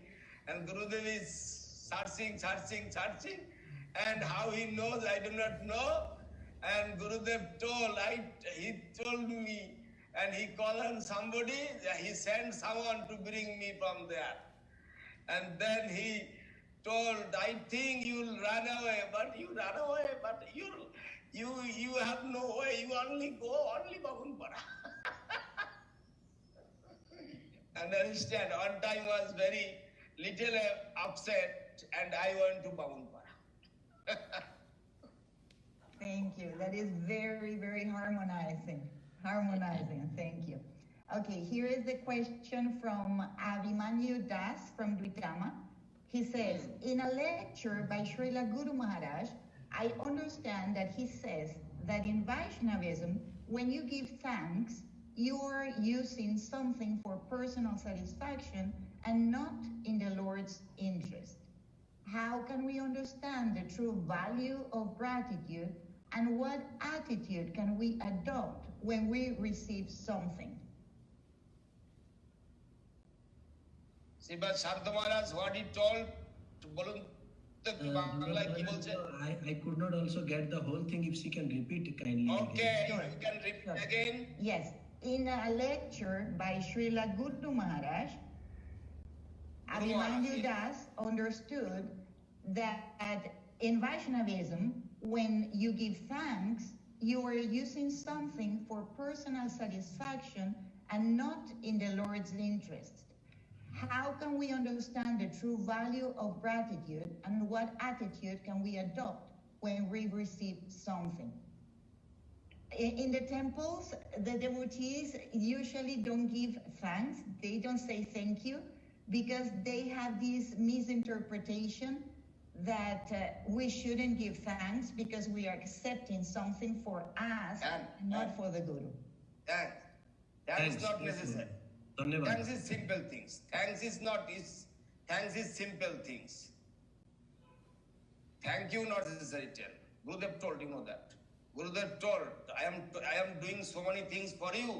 and Gurudev is searching, and how he knows, I do not know. And Gurudev he told me, and he called on somebody, he sent someone to bring me from there. And then he told, I think you'll run away, but you run away, but you have no way, you only go, only Bamunpara. And understand, one time was very little upset, and I went to Bamunpara. Thank you. That is very, very harmonizing. Thank you. Okay, here is the question from Abhimanyu Das from Duitama. He says, in a lecture by Srila Guru Maharaj, I understand that he says that in Vaishnavism, when you give thanks, you are using something for personal satisfaction and not in the Lord's interest. How can we understand the true value of gratitude, and what attitude can we adopt when we receive something? See, but Sharda Maharaj, what he told to Bolun, I could not also get the whole thing. If she can repeat kindly. Okay, Sure. you can repeat Sure. again. Yes, in a lecture by Srila Guru Maharaj, Abhimanyu Das understood that in Vaishnavism, when you give thanks, you are using something for personal satisfaction and not in the Lord's interest. How can we understand the true value of gratitude, and what attitude can we adopt when we receive something? In the temples, the devotees usually don't give thanks. They don't say thank you because they have this misinterpretation that we shouldn't give thanks because we are accepting something for us and not for the Guru. Thanks is not necessary. Thanks is simple things. Thanks is simple things. Thank you not necessary tell. Gurudev told, you know that. Gurudev told, I am doing so many things for you.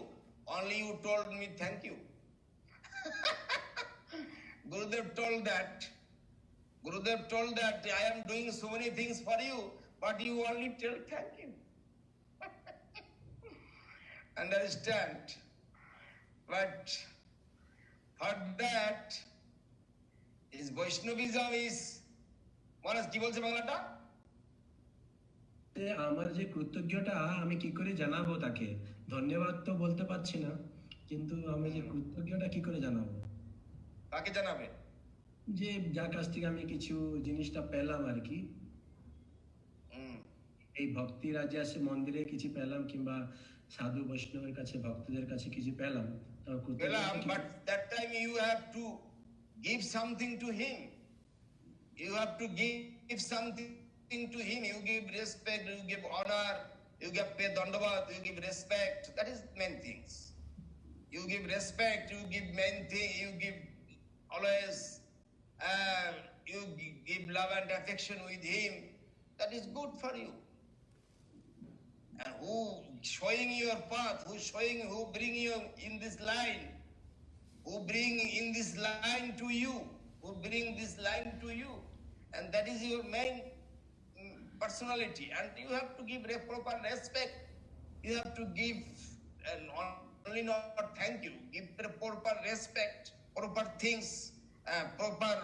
Only you told me thank you. Gurudev told that I am doing so many things for you, but you only tell thank you. Understand? But for that, is Vaishnavism is, Maharaj কি বলছে বাংলাটা? আমার যে কৃতজ্ঞতা আমি কি করে জানাবো তাকে? ধন্যবাদ তো বলতে পারছি না, কিন্তু আমি যে কৃতজ্ঞতা কি করে জানাবো? কাকে জানাবে? যে যার কাছ থেকে আমি কিছু জিনিসটা পেলাম আর কি, এই ভক্তি রাজ্যে আসে মন্দিরে কিছু পেলাম, কিংবা সাধু বৈষ্ণবের কাছে ভক্তদের কাছে কিছু পেলাম, But that time you have to give something to him. You have to give something to him. You give respect, you give honor, you give pay dandavat, you give respect. That is main things. You give respect, you give main thing, you give always, you give love and affection with him. That is good for you. And who showing your path, who bring you in this line, who bring in this line to you, and that is your main personality, and you have to give proper respect. You have to give, and only not thank you, give proper respect, proper things, proper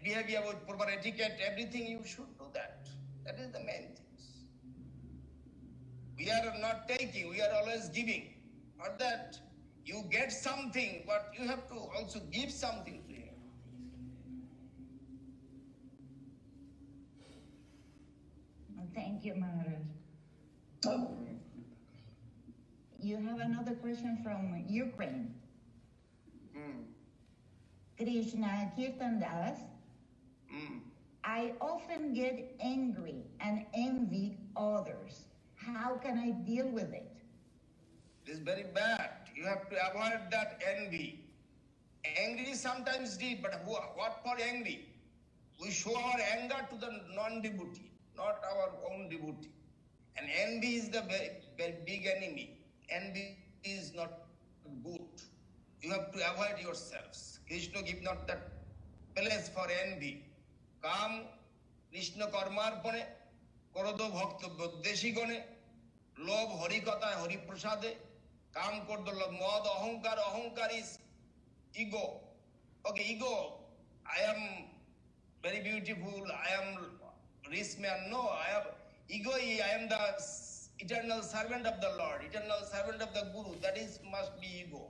behavior with proper etiquette, everything you should do that. That is the main things. We are not taking, we are always giving. For that, you get something, but you have to also give something to him. Thank you, Maharaj. You have another question from Ukraine. Krishna Kirtan Das. I often get angry and envy others. How can I deal with it? It is very bad. You have to avoid that envy. Angry sometimes did, but what for angry? We show our anger to the non-devotee, not our own devotee. And envy is the very, very big enemy. Envy is not good. You have to avoid yourselves. Krishna give not that place for envy. Kam Krishna karmarpane, করদ ভক্ত বদ্দেশী গণে, লোভ হরি কথায় হরি প্রসাদে, কাম করদ মদ অহংকার is ego. Okay, ego, I am very beautiful, I am rich man. No, ego, I am the eternal servant of the Lord, eternal servant of the Guru. That is must be ego.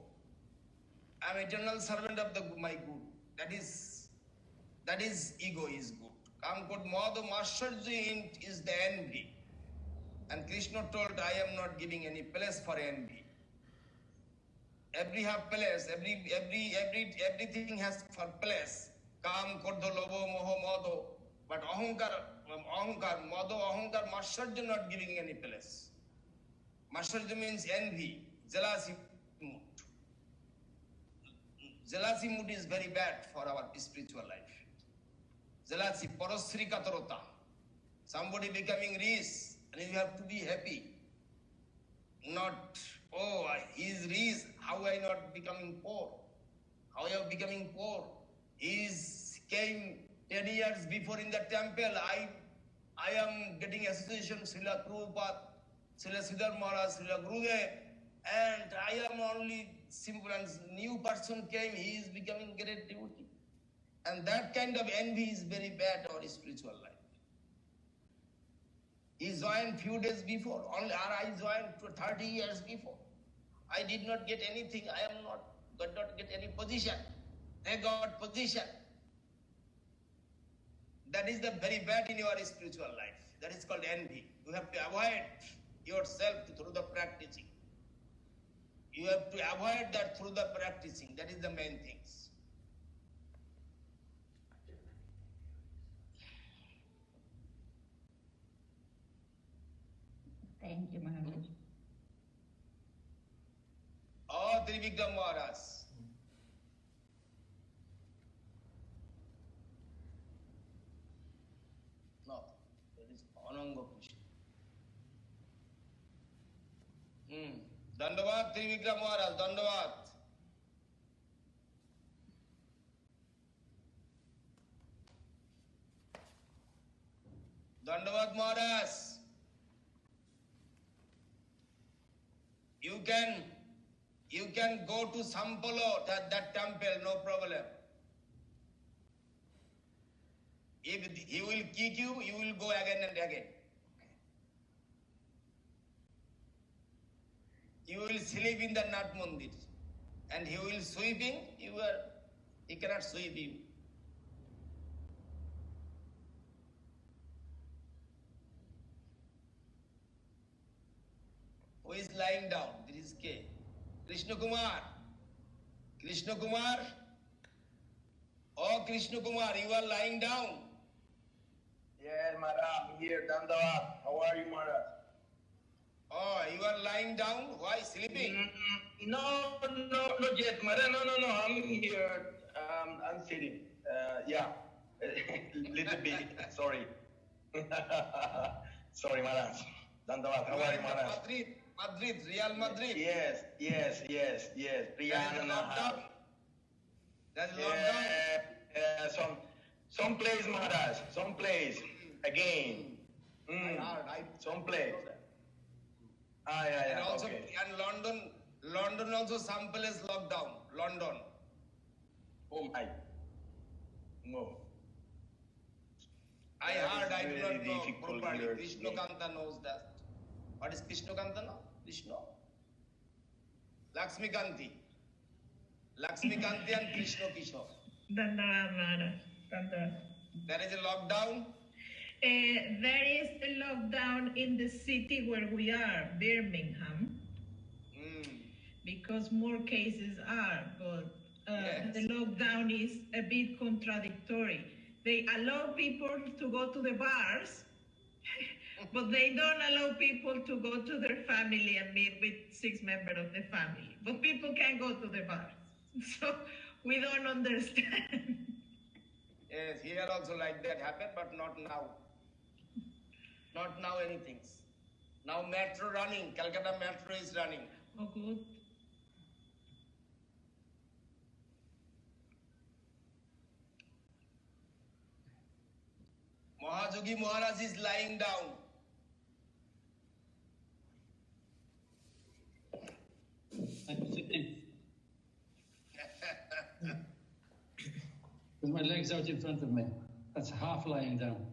I am eternal servant of my Guru. That is ego is good. Kam kod mad masterji is the envy. And Krishna told, I am not giving any place for envy. Every have place, everything has for place. Kam kordho lobo moho modo. But ahankar, modo ahankar masterji not giving any place. Maharaj means envy, jealousy mood. Jealousy mood is very bad for our spiritual life. Jealousy, parasri katarota. Somebody becoming rich and you have to be happy. Not, oh, he is rich, how I not becoming poor? How I am becoming poor? He came 10 years before in the temple. I am getting association Srila Prabhupada, Srila Siddhar Maharaj, Srila Gurudev, and I am only simple and new person came, he is becoming great devotee. And that kind of envy is very bad for spiritual life. He joined few days before, only I joined 30 years before. I did not get anything, I am not, got not get any position. They got position. That is the very bad in your spiritual life. That is called envy. You have to avoid yourself through the practicing. You have to avoid that through the practicing. That is the main things. Thank you, Maharaj. Oh, Trivikram Maharaj. No, that is Ananga Krishna. Dandavad Trivikram Maharaj, Dandavad. Dandavad Maharaj. You can go to Sampolo, that temple, no problem. If he will kick you, you will go again and again. You will sleep in the Nath Mandir. And he will sweeping, he cannot sweep you. Who is lying down? This is K. Krishna Kumar. Krishna Kumar. Oh, Krishna Kumar, you are lying down. Yes, Maharaj, I'm here, Dandavad. How are you, Maharaj? Oh, you are lying down? Why? Sleeping? No, not yet, Maharaj. No. I'm here. I'm sitting. Yeah, little bit. Sorry. Sorry, Maharaj. Dandavad, how are you, Maharaj? Madrid, Real Madrid. Yes. Real Madrid. That's lockdown. Some place, Maharaj. Some place. Again. Some place. And also, okay. and London also some place lockdown. London. Oh my. No. I heard, I do Very not know difficult properly. here. Krishna Kanta knows that. What is Krishna Kanta now? Krishna. Lakshmi Kanti. Lakshmi Kanti and Krishna Kishore. Dandavad Maharaj. Dandavad. There is a lockdown. There is a lockdown in the city where we are, Birmingham, because more cases are, but the lockdown is a bit contradictory. They allow people to go to the bars, but they don't allow people to go to their family and meet with 6 members of the family. But people can go to the bars. So we don't understand. Yes, here also like that happened, but not now. Not now anything. Now metro running, Calcutta metro is running. Oh, good. Mahajogi Maharaj is lying down. I'm sitting. With my legs out in front of me. That's half lying down.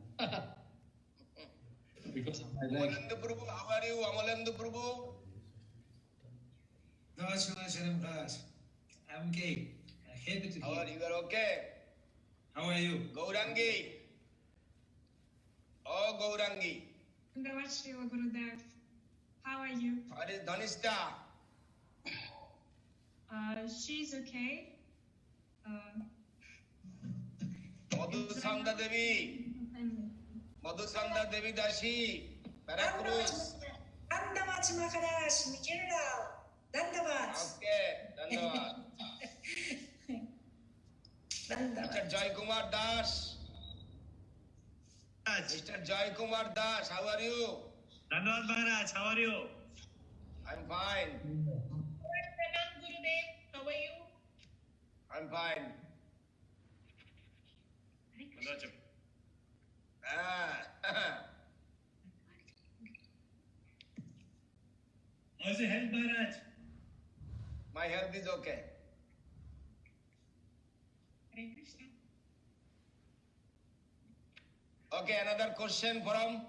Because of my legs. Amalendu Prabhu, how are you? Amalendu Prabhu? Darshan, Maharaj. I'm okay. Happy to How hear. are you? You are okay? How are you? Gaurangi. Oh, Gaurangi. Dandavad Srila Gurudev. How are you? What is Dhanishta? She's okay. Madhusanda Devi. Madhusanda Devi Dashi. Veracruz. Dandavad much, Maharaj. Mikirao. Dandavad. Okay, Dandavad. Mr. Joy Kumar Das. Mr. Joy Kumar Das, how are you? Dandavad Maharaj, how are you? I'm fine. Pranam Gurudev, how are you? I'm fine. How's your health, Maharaj? My health is okay. Hare Krishna. Okay, another question from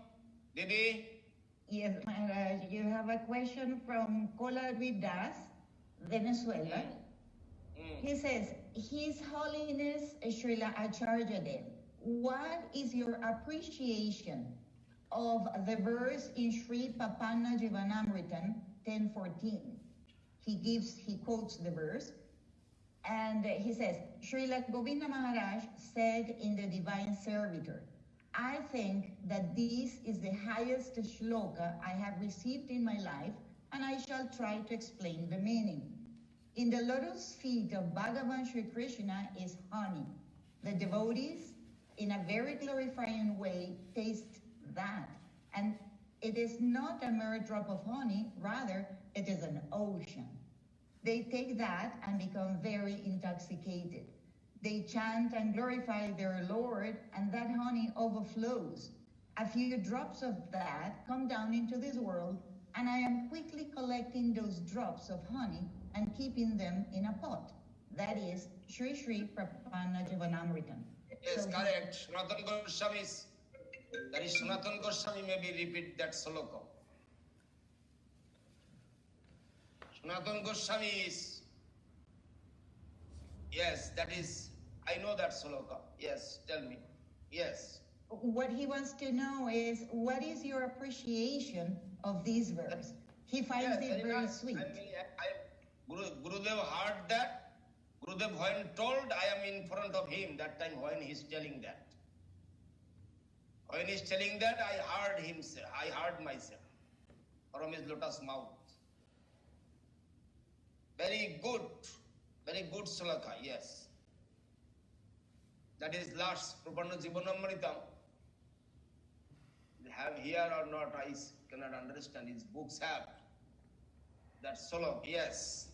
Didi. Yes, Maharaj, you have a question from Kola Das, Venezuela. He says, His Holiness Srila Acharya Dev, what is your appreciation of the verse in Sri Papanna Jivanamritam 10:14? He quotes the verse, and he says, Srila Govinda Maharaj said in the Divine Servitor, I think that this is the highest shloka I have received in my life, and I shall try to explain the meaning. In the lotus feet of Bhagavan Sri Krishna is honey. The devotees, in a very glorifying way, taste that. And it is not a mere drop of honey, rather, it is an ocean. They take that and become very intoxicated. They chant and glorify their Lord, and that honey overflows. A few drops of that come down into this world, and I am quickly collecting those drops of honey and keeping them in a pot. That is Sri Sri Prapanna Jivanamritam. Yes, correct. Sanatana Goswami that is Sanatana Goswami, maybe repeat that sloka. Sanatana Goswami is, yes, that is, I know that sloka. Yes, tell me. Yes. What he wants to know is, what is your appreciation of this verse? He finds it very nice. sweet. Gurudev heard that. Gurudev, when told, I am in front of him that time when he is telling that. When he is telling that, I heard him say, I heard myself from his lotus mouth. Very good sloka, yes. That is last, Prapanna Jivanamritam. They have here or not, I cannot understand. His books have that sloka, yes.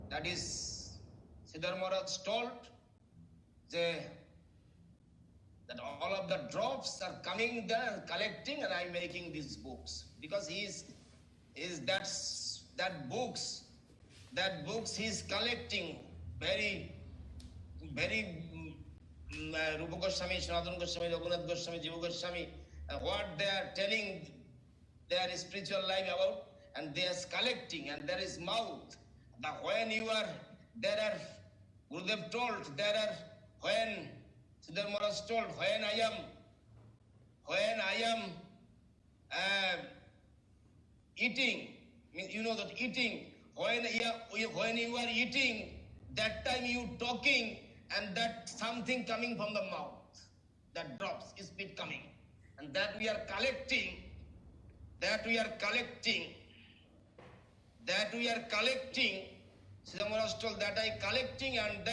That is, Siddhar Maharaj told that all of the drops are coming there, collecting, and I'm making these books. Because he is that books he is collecting very Rupa Goswami, Sanatana Goswami, Raghunath Goswami, Jiva Goswami, what they are telling their spiritual life about, and they are collecting, and there is mouth. When you are, there are, Gurudev told, there are, when Siddhar Maharaj told, when I am eating, you know that eating, when you are eating, that time you talking, and that something coming from the mouth, that drops, spit coming, and that we are collecting, Siddhar Maharaj told that I collecting and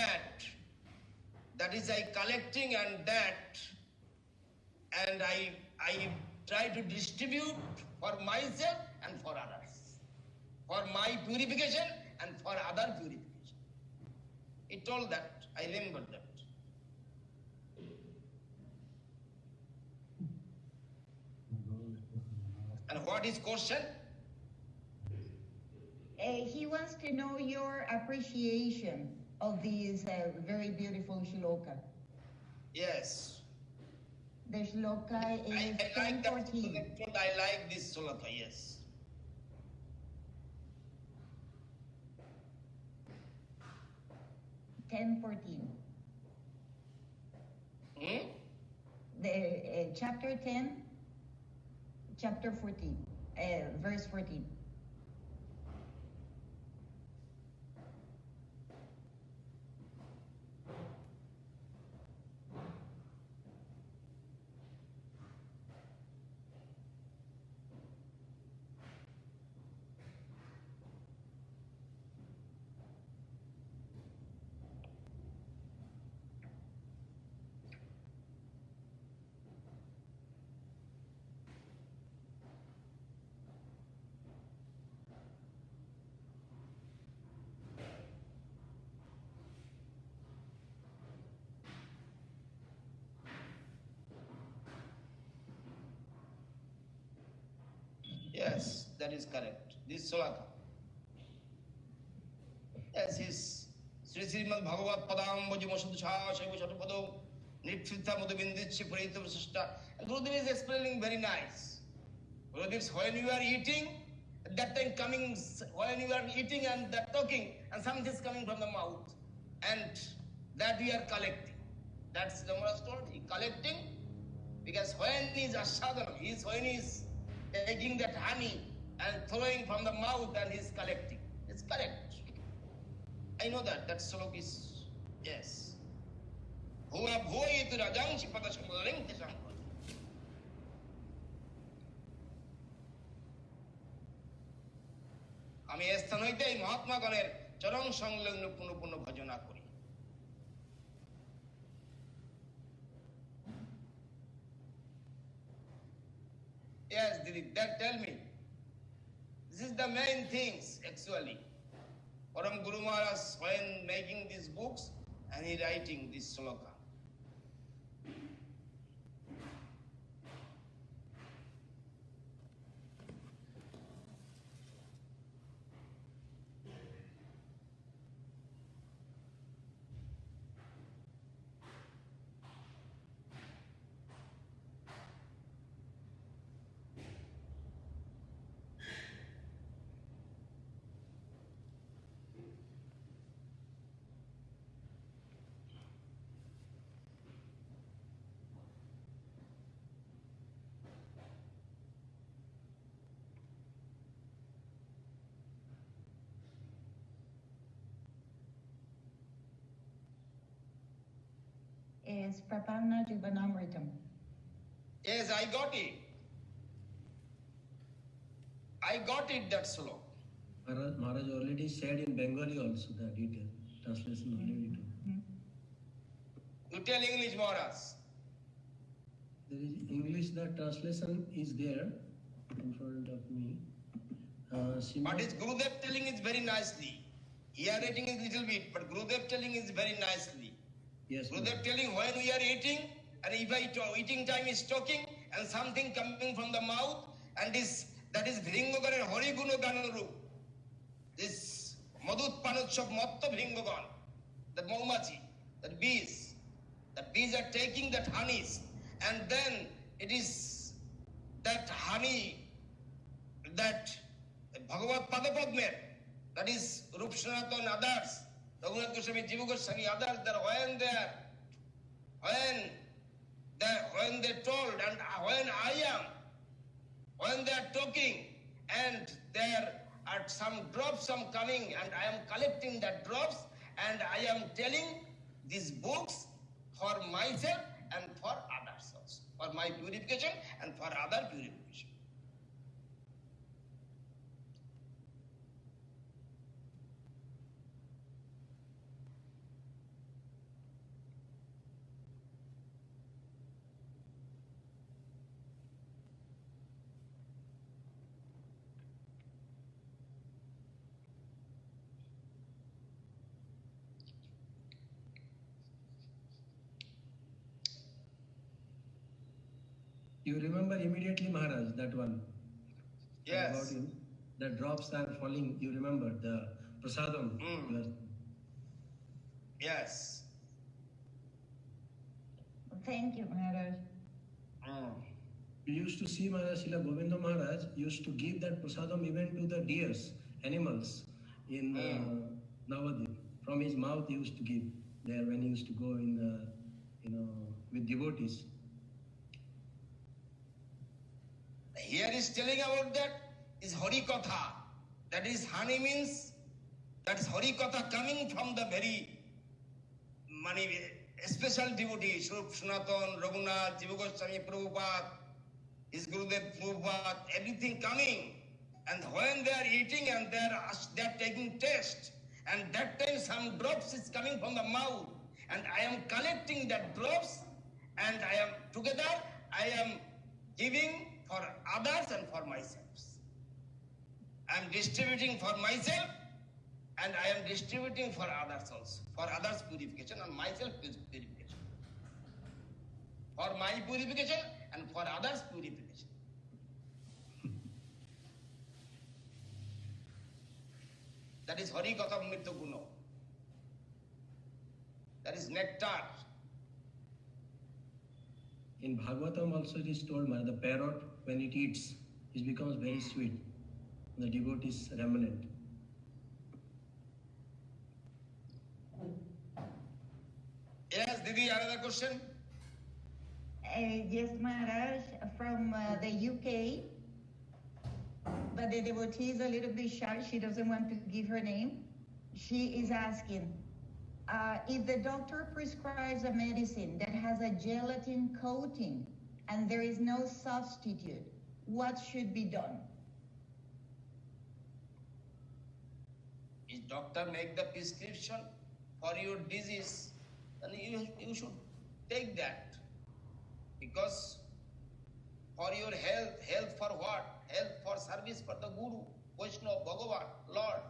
that is I collecting and that, and I try to distribute for myself and for others, for my purification and for other purification. He told that, I remember that. And what is question? He wants to know your appreciation of this very beautiful shloka. Yes. The shloka is 10:14. I like this shloka, yes. The chapter 10, chapter 14, verse 14. that is correct. This Sloka. Yes, his Sri Srimad Bhagavat Padam Vajumasudha Shaiva Shatapado Nitritha Mudavinditchi Parita Vasishta. And Gurudev is explaining very nice. Gurudev, when you are eating, at that time coming, when you are eating and that talking, and something is coming from the mouth, and that we are collecting. That's the Maharaj story. Collecting, because when he is asadana, when he is taking that honey and throwing from the mouth and he is collecting. It's correct. I know that. That slok is, yes. Hua bhoyitu rajangshi padashamadaling teshampad. আমি এই স্থান হইতে এই মহাত্মাগণের চরম সংলগ্ন পূর্ণ পূর্ণ ভজনা করি। Yes, Didi, that tell me. This is the main things actually. Param Guru Maharaj, when making these books and he writing this sloka. Is Prapavna Jivanamritam. Yes, I got it. I got it, that sloka. Maharaj already said in Bengali also the detail. Translation already too. You tell English, Maharaj. There is English, the translation is there in front of me. But his Gurudev telling is very nicely. Here writing is little bit, but Gurudev telling is very nicely. Yes. Gurudev telling when we are eating, and if eating time is talking, and something coming from the mouth, and that is Vringogan and Horiguno Ganaru. This Madhut Panutshav Matta Vringogan, that Maumachi, that bees are taking that honeys, and then it is that honey, that Bhagavat Padapadmer, that is Rup Sanatana and others, Raghunath Goswami, Jiva Goswami, others, that when they told, and when they are talking, and there are some drops coming, and I am collecting the drops, and I am telling these books for myself and for others also, for my purification and for other purification. You remember immediately, Maharaj, that one? Yes. About him. The drops are falling. You remember the prasadam? Yes. Thank you, Maharaj. We used to see Maharaj, Srila Govinda Maharaj used to give that prasadam even to the deers, animals in Navadip. From his mouth he used to give there when he used to go in the, with devotees. Here is telling about that is Hari Katha. That is honey means, that is Hari Katha coming from the very special devotees, Rup Sanatana, Raghunath, Jiva Goswami, Prabhupada, his Gurudev Prabhupada, everything coming. And when they are eating and they are taking taste, and that time some drops is coming from the mouth, and I am collecting that drops, and together I am giving for others and for myself. I am distributing for myself, and I am distributing for others also, for others' purification and myself purification. For my purification and for others' purification. That is Hari Katamrita Guna. That is nectar. In Bhagavatam also it is told, the parrot, when it eats, it becomes very sweet. The devotees remnant. Yes, Didi, another question? Yes, Maharaj, from the UK, but the devotee is a little bit shy. She doesn't want to give her name. She is asking, if the doctor prescribes a medicine that has a gelatin coating and there is no substitute, what should be done? If doctor make the prescription for your disease, then you should take that. Because for your health for what? Health for service for the Guru, Vaishnava, Bhagavan, Lord.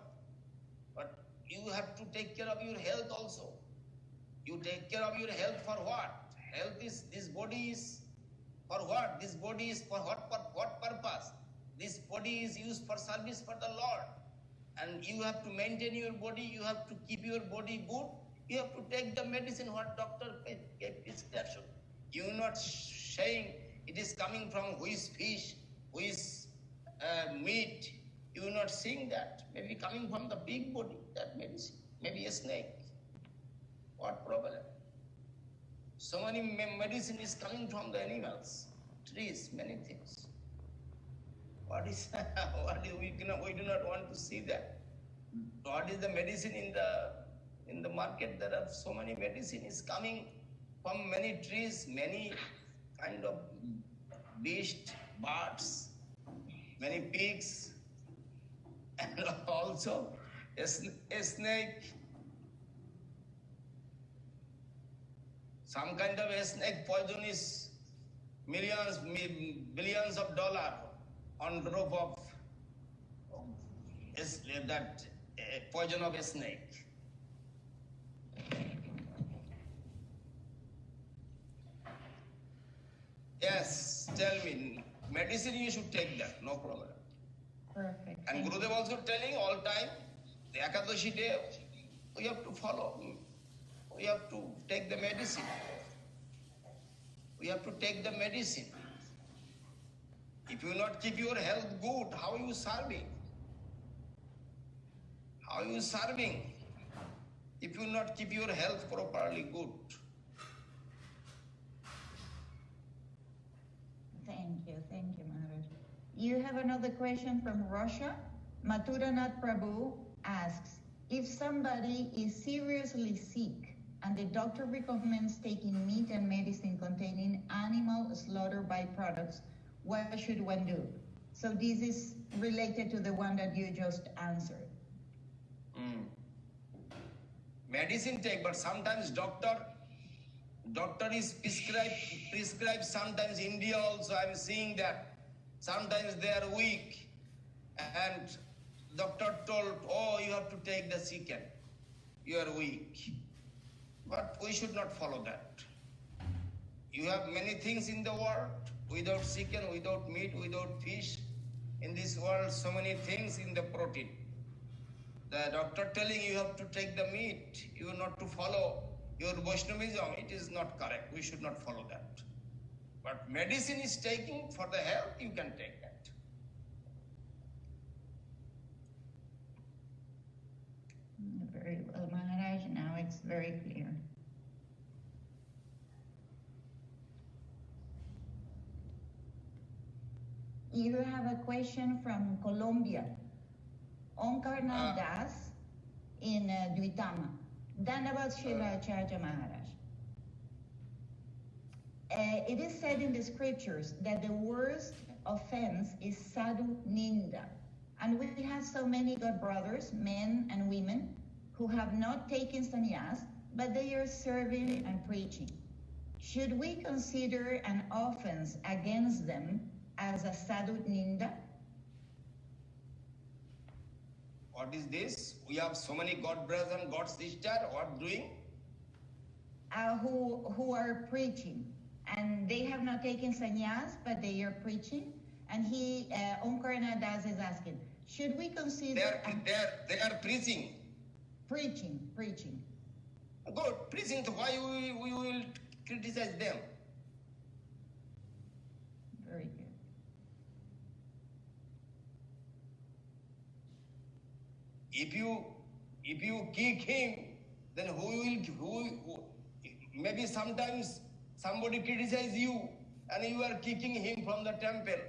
But you have to take care of your health also. You take care of your health for what? Health is, this body is for what? This body is for what purpose? This body is used for service for the Lord. And you have to maintain your body, you have to keep your body good, you have to take the medicine what doctor gave prescription. You are not saying it is coming from who is fish, who is meat. You are not seeing that. Maybe coming from the big body, that medicine. Maybe a snake. What problem? So many medicine is coming from the animals, trees, many things. What is we do not want to see that. What is the medicine in the market? There are so many medicine is coming from many trees, many kind of beasts, birds, many pigs, and also a snake. Some kind of a snake poison is millions, billions of dollars on drop of that poison of a snake. Yes, tell me, medicine you should take that, no problem. Perfect. And Gurudev also telling all time, the Ekadashi day, we have to follow. We have to take the medicine. We have to take the medicine. If you not keep your health good, how are you serving? How are you serving? If you not keep your health properly good. Thank you, Maharaj. You have another question from Russia. Mathuranath Prabhu asks, if somebody is seriously sick and the doctor recommends taking meat and medicine containing animal slaughter byproducts, what should one do? So this is related to the one that you just answered. Medicine take, but sometimes doctor is prescribed sometimes India also. I'm seeing that sometimes they are weak and doctor told, oh, you have to take the chicken, you are weak. But we should not follow that. You have many things in the world, without chicken, without meat, without fish. In this world, so many things in the protein. The doctor telling you have to take the meat, you are not to follow your Vaishnavism, it is not correct. We should not follow that. But medicine is taking for the health, you can take that. Very well, Maharaj. Now it's very clear. You have a question from Colombia. Onkar Das in Duitama. Dandavat Srila Acharya Maharaj. It is said in the scriptures that the worst offense is sadhu ninda. And we have so many God brothers, men and women, who have not taken sannyas, but they are serving and preaching. Should we consider an offense against them as a sadhu ninda? What is this? We have so many God brothers and God sisters. What doing? Who are preaching, and they have not taken sannyas, but they are preaching. And Omkarana Das is asking, should we consider... They are preaching. Preaching. Good, preaching. Why we will criticize them? Very good. If you kick him, then who maybe sometimes somebody criticize you and you are kicking him from the temple.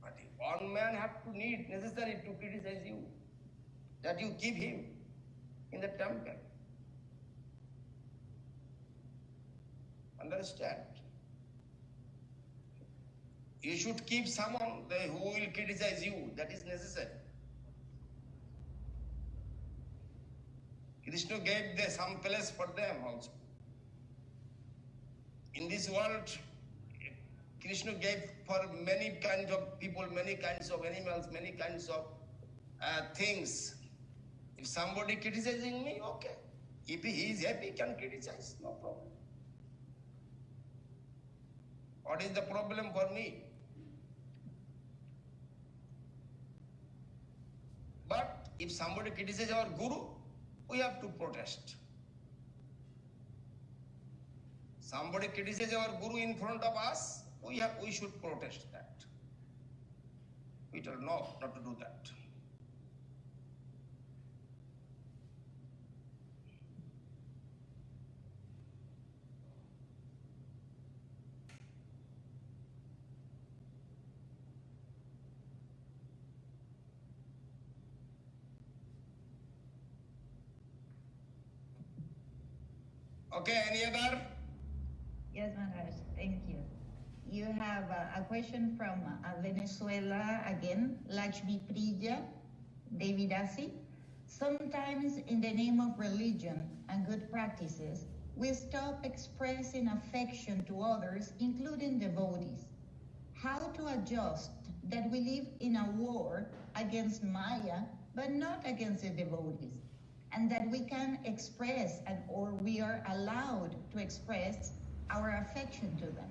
But one man have to need necessary to criticize you, that you keep him in the temple. Understand? You should keep someone who will criticize you. That is necessary. Krishna gave some place for them also. In this world, Krishna gave for many kinds of people, many kinds of animals, many kinds of things. If somebody criticizing me, okay. If he is happy, he can criticize, no problem. What is the problem for me? But if somebody criticizes our guru, we have to protest. Somebody criticizes our guru in front of us, we should protest that. We tell no, not to do that. Okay, any other? Yes, Maharaj, thank you. You have a question from Venezuela again, Lakshmi Priya Devidasi. Sometimes in the name of religion and good practices, we stop expressing affection to others, including devotees. How to adjust that we live in a war against Maya, but not against the devotees, and that we can express or we are allowed to express our affection to them.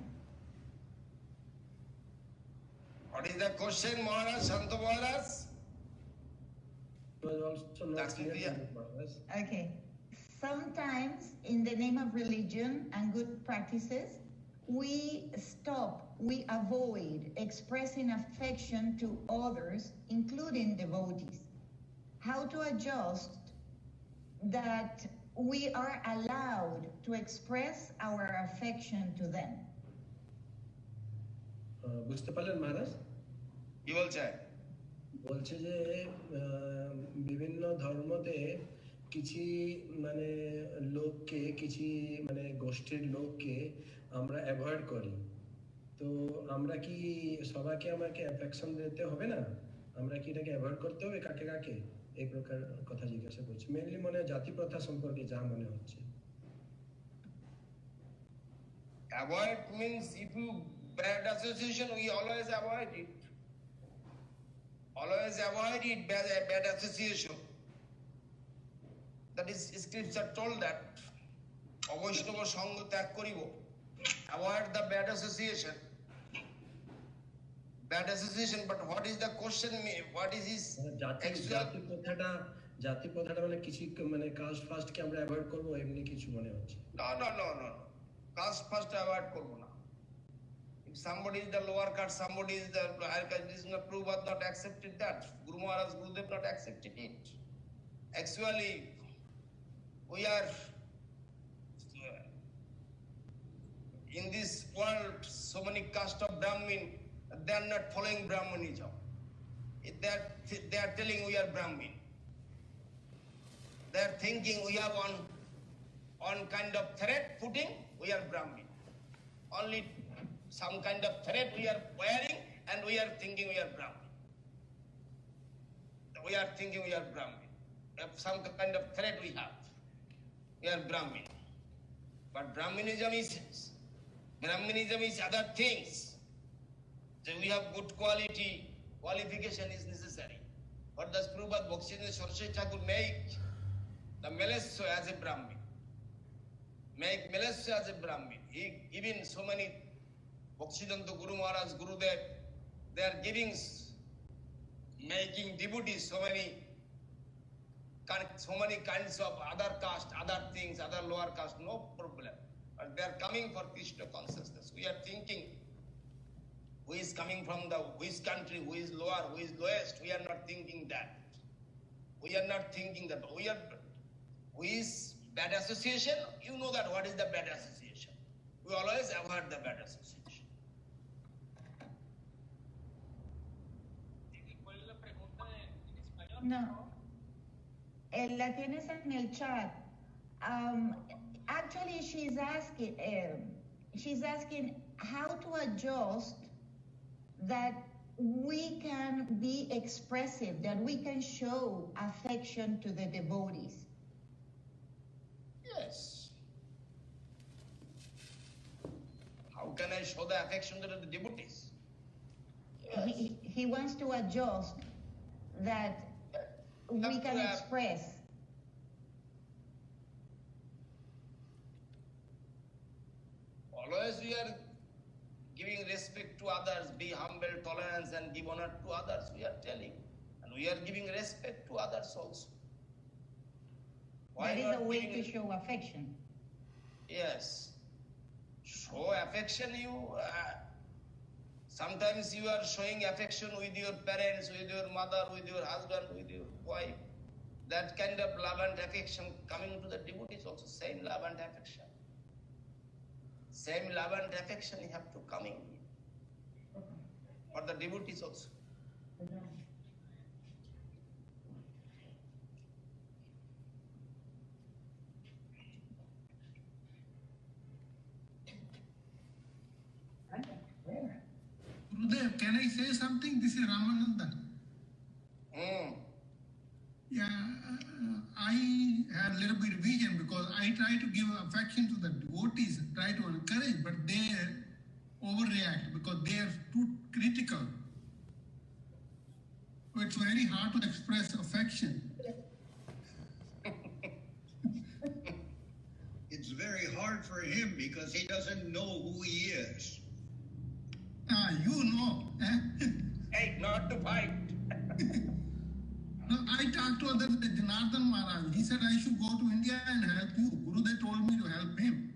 What is the question, Maharaj, Santa Maharaj? That's clear. Okay. Sometimes in the name of religion and good practices, we avoid expressing affection to others, including devotees. How to adjust that we are allowed to express our affection to them. বুঝতে পারলেন মহারাজ? কি বলছে? বলছে যে বিভিন্ন ধর্মতে কিছু মানে লোককে কিছু মানে গোষ্ঠীর লোককে আমরা অ্যাভয়েড করি। তো আমরা কি সবাইকে আমাকে অ্যাফেকশন দিতে হবে না? আমরা কি এটাকে অ্যাভয়েড করতে হবে কাকে কাকে? এই প্রকার কথা জিজ্ঞাসা করছি। মেইনলি মনে জাতি প্রথা সম্পর্কে যা মনে হচ্ছে। Avoid means if you bad association, we always avoid it. Always avoid it, bad association. That is, scripture told that. অবৈষ্ণব সঙ্গ ত্যাগ করিব. Avoid the bad association. Bad association, but what is the question? What is his actual? জাতি প্রথাটা মানে কিছু মানে caste fast কি আমরা avoid করব এমনি কিছু মনে হচ্ছে? No. Caste first avoid করব না. If somebody is the lower caste, somebody is the higher caste, this is not true, but not accepted that. Guru Maharaj, Gurudev not accepted it. Actually, we are in this world, so many caste of Brahmin, they are not following Brahmanism. They are telling we are Brahmin. They are thinking we have on kind of threat footing, we are Brahmin. Only some kind of threat we are wearing and we are thinking we are Brahmin. We are thinking we are Brahmin. If some kind of threat we have, we are Brahmin. But Brahminism is other things. So we have good qualification is necessary. But the Prabhupada Bhaktivinoda Saraswati Thakur make the Melesho as a Brahmin. Make Melesho as a Brahmin. He given so many Bhaktivedanta Guru Maharaj, Gurudev, they are giving, making devotees so many kinds of other caste, other things, other lower caste, no problem. But they are coming for Krishna consciousness. We are thinking who is coming from the which country, who is lower, who is lowest. We are not thinking that. We are not thinking that. Who is bad association? You know that what is the bad association. We always avoid the bad association. No. La tienes en el chat. Actually, she's asking how to adjust that we can be expressive, that we can show affection to the devotees. Yes. How can I show the affection to the devotees? Yes. He wants to adjust that we can express. Always we are giving respect to others, be humble, tolerance, and give honor to others, we are telling. And we are giving respect to others also. That is a way to show affection. Yes. Show affection, sometimes you are showing affection with your parents, with your mother, with your husband, with your wife. That kind of love and affection coming to the devotees also, same love and affection. Same love and affection you have to coming for the devotees also. Gurudev, can I say something? This is Ramananda. Yeah, I have a little bit of vision because I try to give affection to the devotees, try to encourage, but they overreact because they are too critical. So it's very hard to express affection. It's very hard for him because he doesn't know who he is. You know. Hey, not to fight. No, I talked to Janardhan Maharaj. He said I should go to India and help you. Gurudev told me to help him.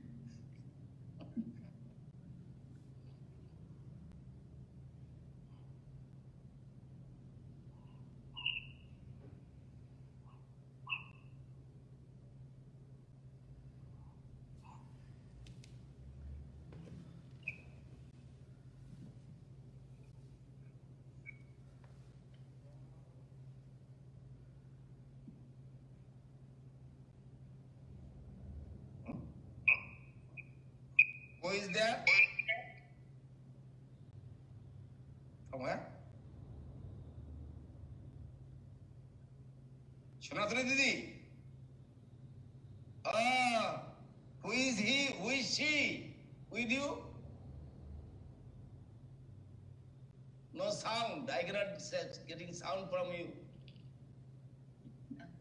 Who is there? From where? Shanatani Didi. Who is he? Who is she? With you? No sound. I cannot getting sound from you.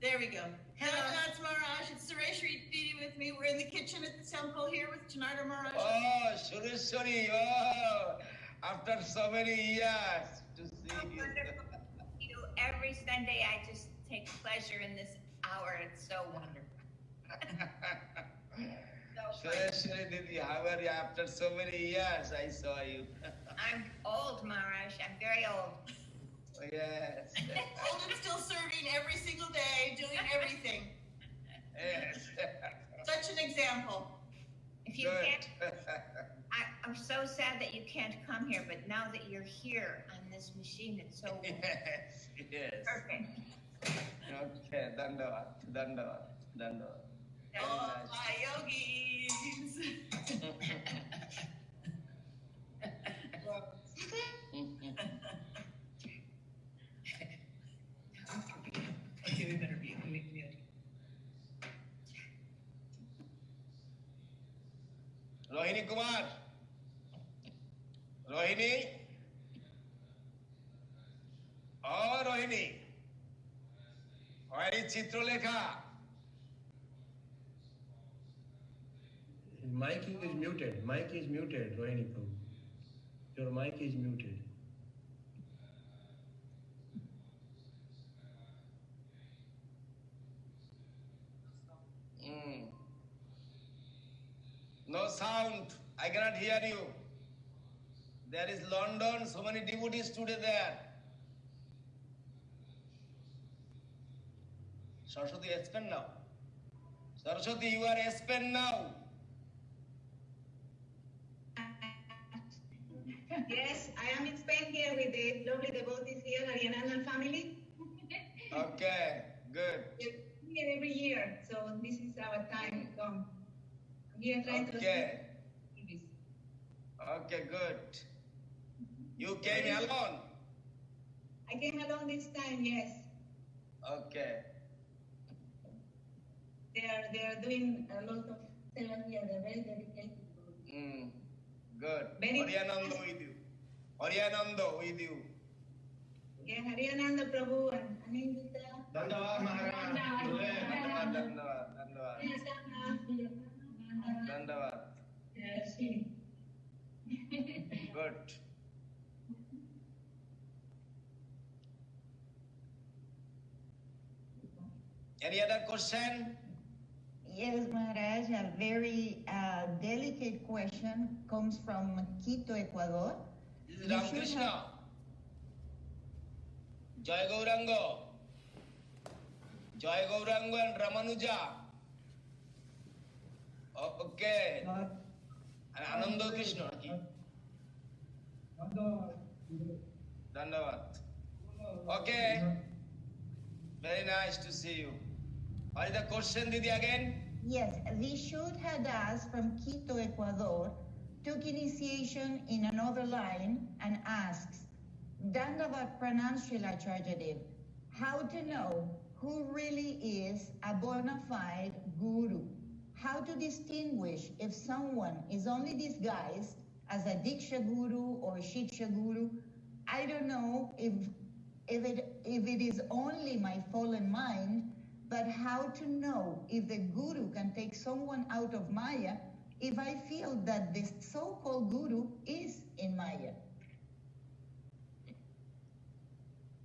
There we go. Hello, that's Maharaj. It's Sureshwari Didi with me. We're in the kitchen at the temple here with Janardhan Maharaj. Oh, Sureshwari. Oh, after so many years to see you. Wonderful. Every Sunday I just take pleasure in this hour. It's so wonderful. Sureshwari Didi, how are you? After so many years I saw you. I'm old, Maharaj. I'm very old. Oh, yes. Old and still serving every single day, doing everything. Yes. Such an example. If you can't, I'm so sad that you can't come here, but now that you're here on this machine, it's so yes, yes. perfect. Okay, Dandavat. Oh, my yogis. Okay, we better be mute. Rohini Kumar. Rohini. Oh, Rohini. Where is Chitralekha? Mic is muted, Rohini Prabhu. Your mic is muted. sound. I cannot hear you. There is London, so many devotees today there. Saraswati, expand now. Saraswati, you are expand now. Yes, I am in Spain here with the lovely devotees here, Ariana family. Okay, good. We're here every year, so this is our time to come. We are trying to Okay. assist. Okay, good. You came alone. I came along this time, yes. Okay. They are doing a lot of things here. They're very dedicated. Good. Very Haryananda with you. Haryananda with you. Yeah, Hariyananda Prabhu and Anindita. Dandavad Maharaj. Dandavad. Yes. Good. Any other question? Yes, Maharaj, a very delicate question comes from Quito, Ecuador. This is Ramakrishna. Jai Gauranga. Jai Gauranga and Ramanuja. Okay. And Ananda Krishna. Dandavad. Okay. Very nice to see you. What is the question, Didi, again? Yes, Vishuddha Das from Quito, Ecuador, took initiation in another line and asks, Dandavat Pranam Srila Acharya, how to know who really is a bona fide guru? How to distinguish if someone is only disguised as a Diksha Guru or Shiksha Guru? I don't know if it is only my fallen mind, but how to know if the Guru can take someone out of Maya if I feel that this so-called Guru is in Maya?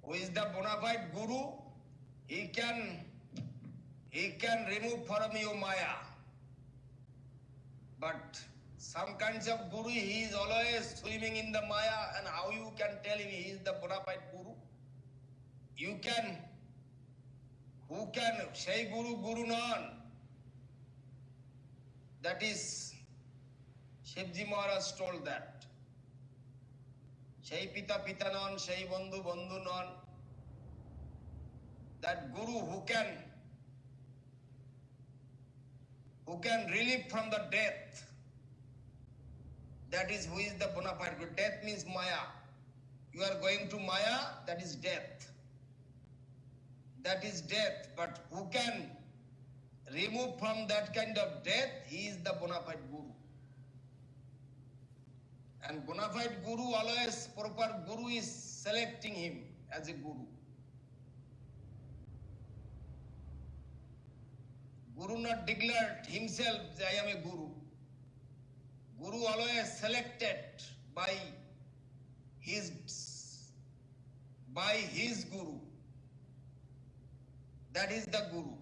Who is the bona fide Guru? He can remove from you Maya. But some kinds of Guru, he is always swimming in the Maya, and how you can tell him he is the bona fide Guru? Who can say Guru non? That is, Shivji Maharaj told that. Say Pita non, say Bandhu non. That Guru who can relieve from the death. That is who is the bona fide Guru. Death means Maya. You are going to Maya, that is death. That is death. But who can remove from that kind of death, he is the bona fide Guru. And bona fide Guru, always proper Guru is selecting him as a Guru. Guru not declared himself, I am a Guru. Guru always selected by his Guru. That is the Guru,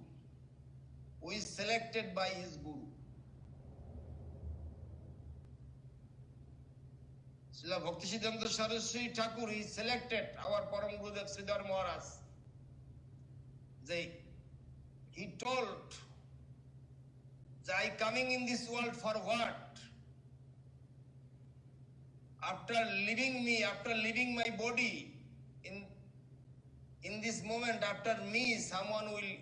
who is selected by his Guru. Srila Bhaktisiddhanta Saraswati Thakur, he selected our Param Gurudev Sridhar Maharaj. He told, I coming in this world for what? After leaving me, after leaving my body, in this moment, after me, someone will,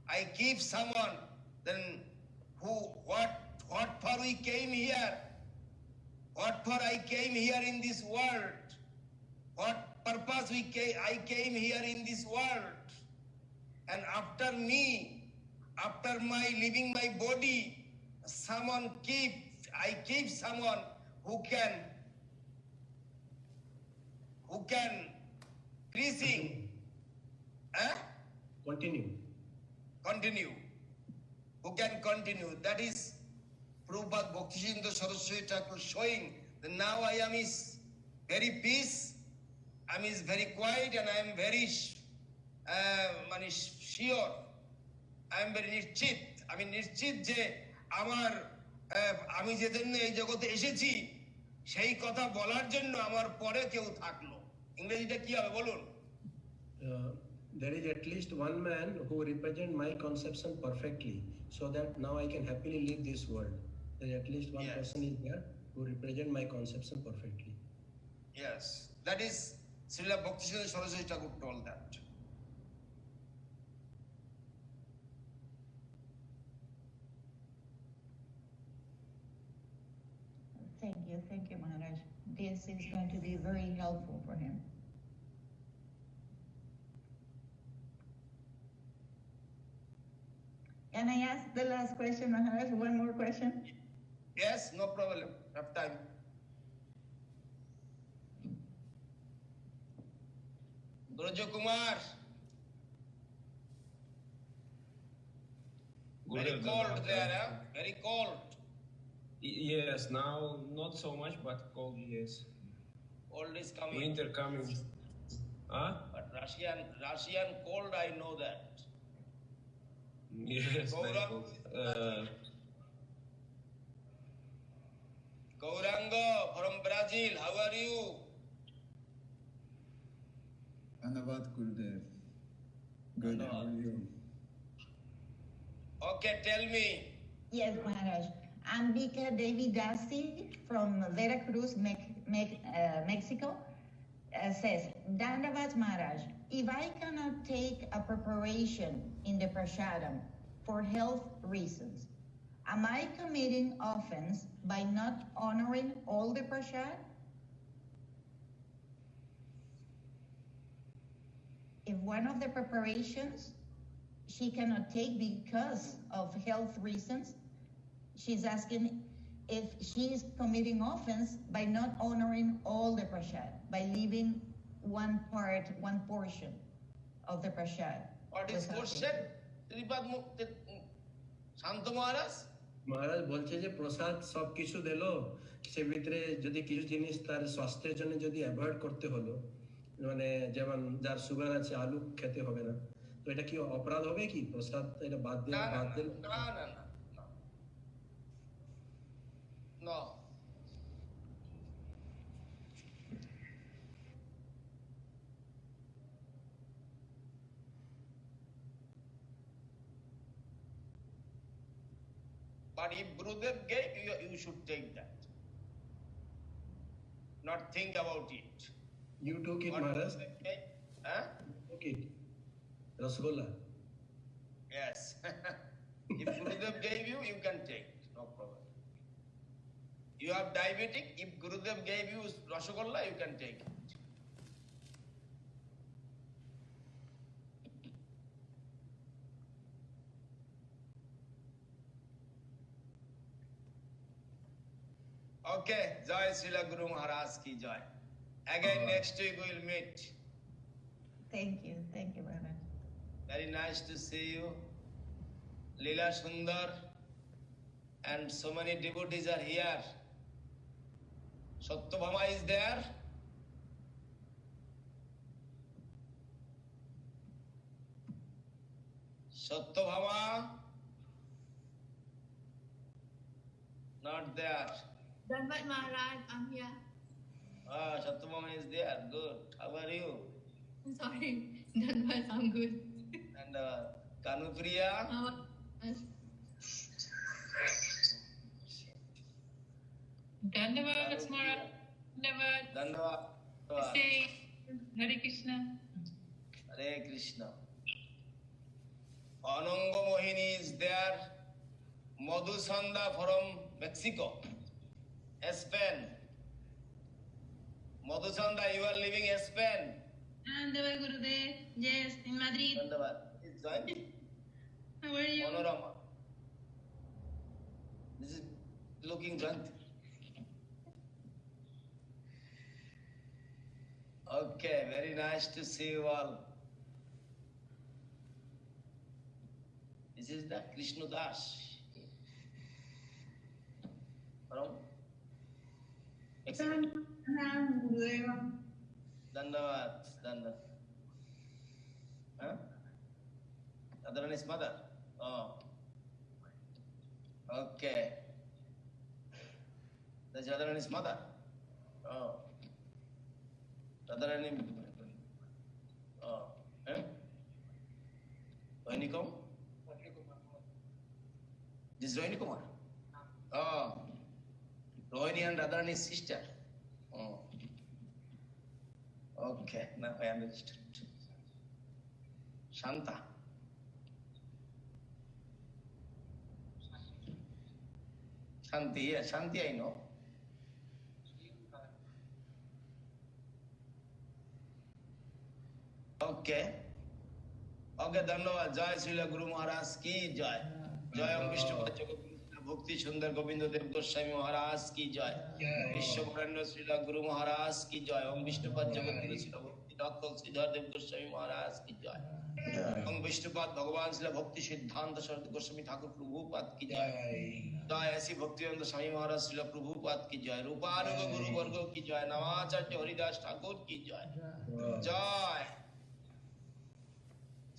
I keep someone, then what for we came here? What for I came here in this world? What purpose I came here in this world? And after me, after my leaving my body, I keep someone who can preaching. Continue. Who can continue? That is Prabhupada Bhaktisiddhanta Saraswati Thakur showing that now I am is very peace, I am is very quiet, and I am very sure. I am very nishchit. I mean nishchit je amar আমি যে জন্য এই জগতে এসেছি সেই কথা বলার জন্য আমার পরে কেউ থাকলো। ইংরেজিটা কি হবে বলুন? There is at least one man who represents my conception perfectly, so that now I can happily live this world. There is at least one person is there who represents my conception perfectly. Yes, that is Srila Bhaktisiddhanta Saraswati Thakur told that. Thank you, Maharaj. This is going to be very helpful for him. Can I ask the last question, Maharaj? One more question? Yes, no problem. Have time. Guruji Kumar. Very cold there, huh? Very cold. Yes, now not so much, but cold, yes. Cold is coming. Winter coming. Huh? But Russian cold, I know that. Yes, very cold. Gauranga from Brazil, how are you? Anavad Gurudev. Good, how are you? Okay, tell me. Yes, Maharaj. Ambika Devi Dasi from Veracruz, Mexico, says, Dandavat Maharaj, if I cannot take a preparation in the prasadam for health reasons, am I committing offense by not honoring all the prasad? If one of the preparations she cannot take because of health reasons, she's asking if she is committing offense by not honoring all the prasad, by leaving one portion of the prasad. What is portion? Shanto Maharaj? মহারাজ বলছে যে প্রসাদ সব কিছু দিল, সে ভিতরে যদি কিছু জিনিস তার স্বাস্থ্যের জন্য যদি অ্যাভয়েড করতে হলো, মানে যেমন যার সুগার আছে আলু খেতে হবে না, তো এটা কি অপরাধ হবে কি? প্রসাদ এটা বাদ দিলে No. But if Gurudev gave you, you should take that. Not think about it. You took it, Maharaj? Huh? You took it. Rasgulla. Yes. If Gurudev gave you, you can take. No problem. You have diabetic, if Gurudev gave you Rasgulla, you can take it. Okay, Jai Srila Guru Maharaj ki Jai. Again, next week we will meet. Thank you, Maharaj. Very nice to see you. Leela Sundar and so many devotees are here. Satyabhama is there. Satyabhama not there. Danvat Maharaj, I'm here. Satyabhama is there. Good. How are you? I'm sorry. Danvat, I'm good. And Kanupriya? Dandavat, Maharaj. Dandavat. Say, Hare Krishna. Hare Krishna. Ananga Mohini is there. Madhusanda from Mexico. Spain. Madhusanda, you are living in Spain. Dandavat, Gurudev. Yes, in Madrid. Dandavat. Is joining. How are you? Panorama. This is looking Janti. Okay, very nice to see you all. This is the Krishna Das. From Dandavat. Huh? Other one is mother. Oh. Okay. That's Radharani's mother. Oh. Radharani. Oh. Eh? Rohini Kumar? This is Rohini Kumar? Oh. Rohini and Radharani's sister. Oh. Okay, now I understood. Shanta. Shanti, yeah, Shanti I know. Okay. Okay, धन्यवाद. जय श्रीला गुरु महाराज की जय. जय ओम विष्णुपद जगत भक्ति सुंदर गोविंद देव गोस्वामी महाराज की जय. विश्ववरेण्य श्रीला गुरु महाराज की जय. ओम विष्णुपद जगत गुरु श्रीला भक्ति डॉक्टर श्रीधर देव गोस्वामी महाराज की जय. ओम विष्णुपद भगवान श्रीला भक्ति सिद्धांत सरस्वती गोस्वामी ठाकुर प्रभुपाद की जय. जय ऐसी भक्तिवेदांत स्वामी महाराज श्रीला प्रभुपाद की जय. रूपानुग गुरु वर्ग की जय. नवाचार्य हरिदास ठाकुर की जय. जय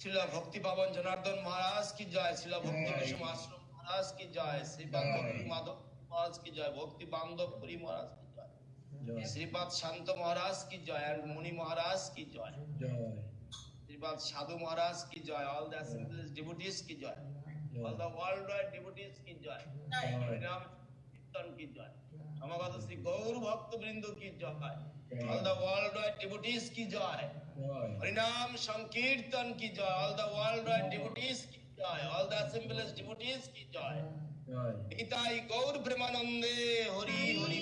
श्रीला भक्ति पावन जनार्दन महाराज की जय. श्रीला भक्ति कुसुम आश्रम महाराज की जय. श्रीपाद भक्ति माधव महाराज की जय. भक्ति बांधव पुरी महाराज की जय. श्रीपाद शांत महाराज की जय. एंड मुनि महाराज की जय. श्रीपाद साधु महाराज की जय. ऑल द assembled devotees की जय. ऑल द worldwide devotees की जय. हरिनाम कीर्तन की जय. समागत श्री गौर भक्त वृंद की जय. ऑल द worldwide devotees की जय. हरिनाम संकीर्तन की जय. ऑल द worldwide devotees की जय. ऑल द assembled devotees की जय. निताई गौर प्रेमानंदे हरि हरि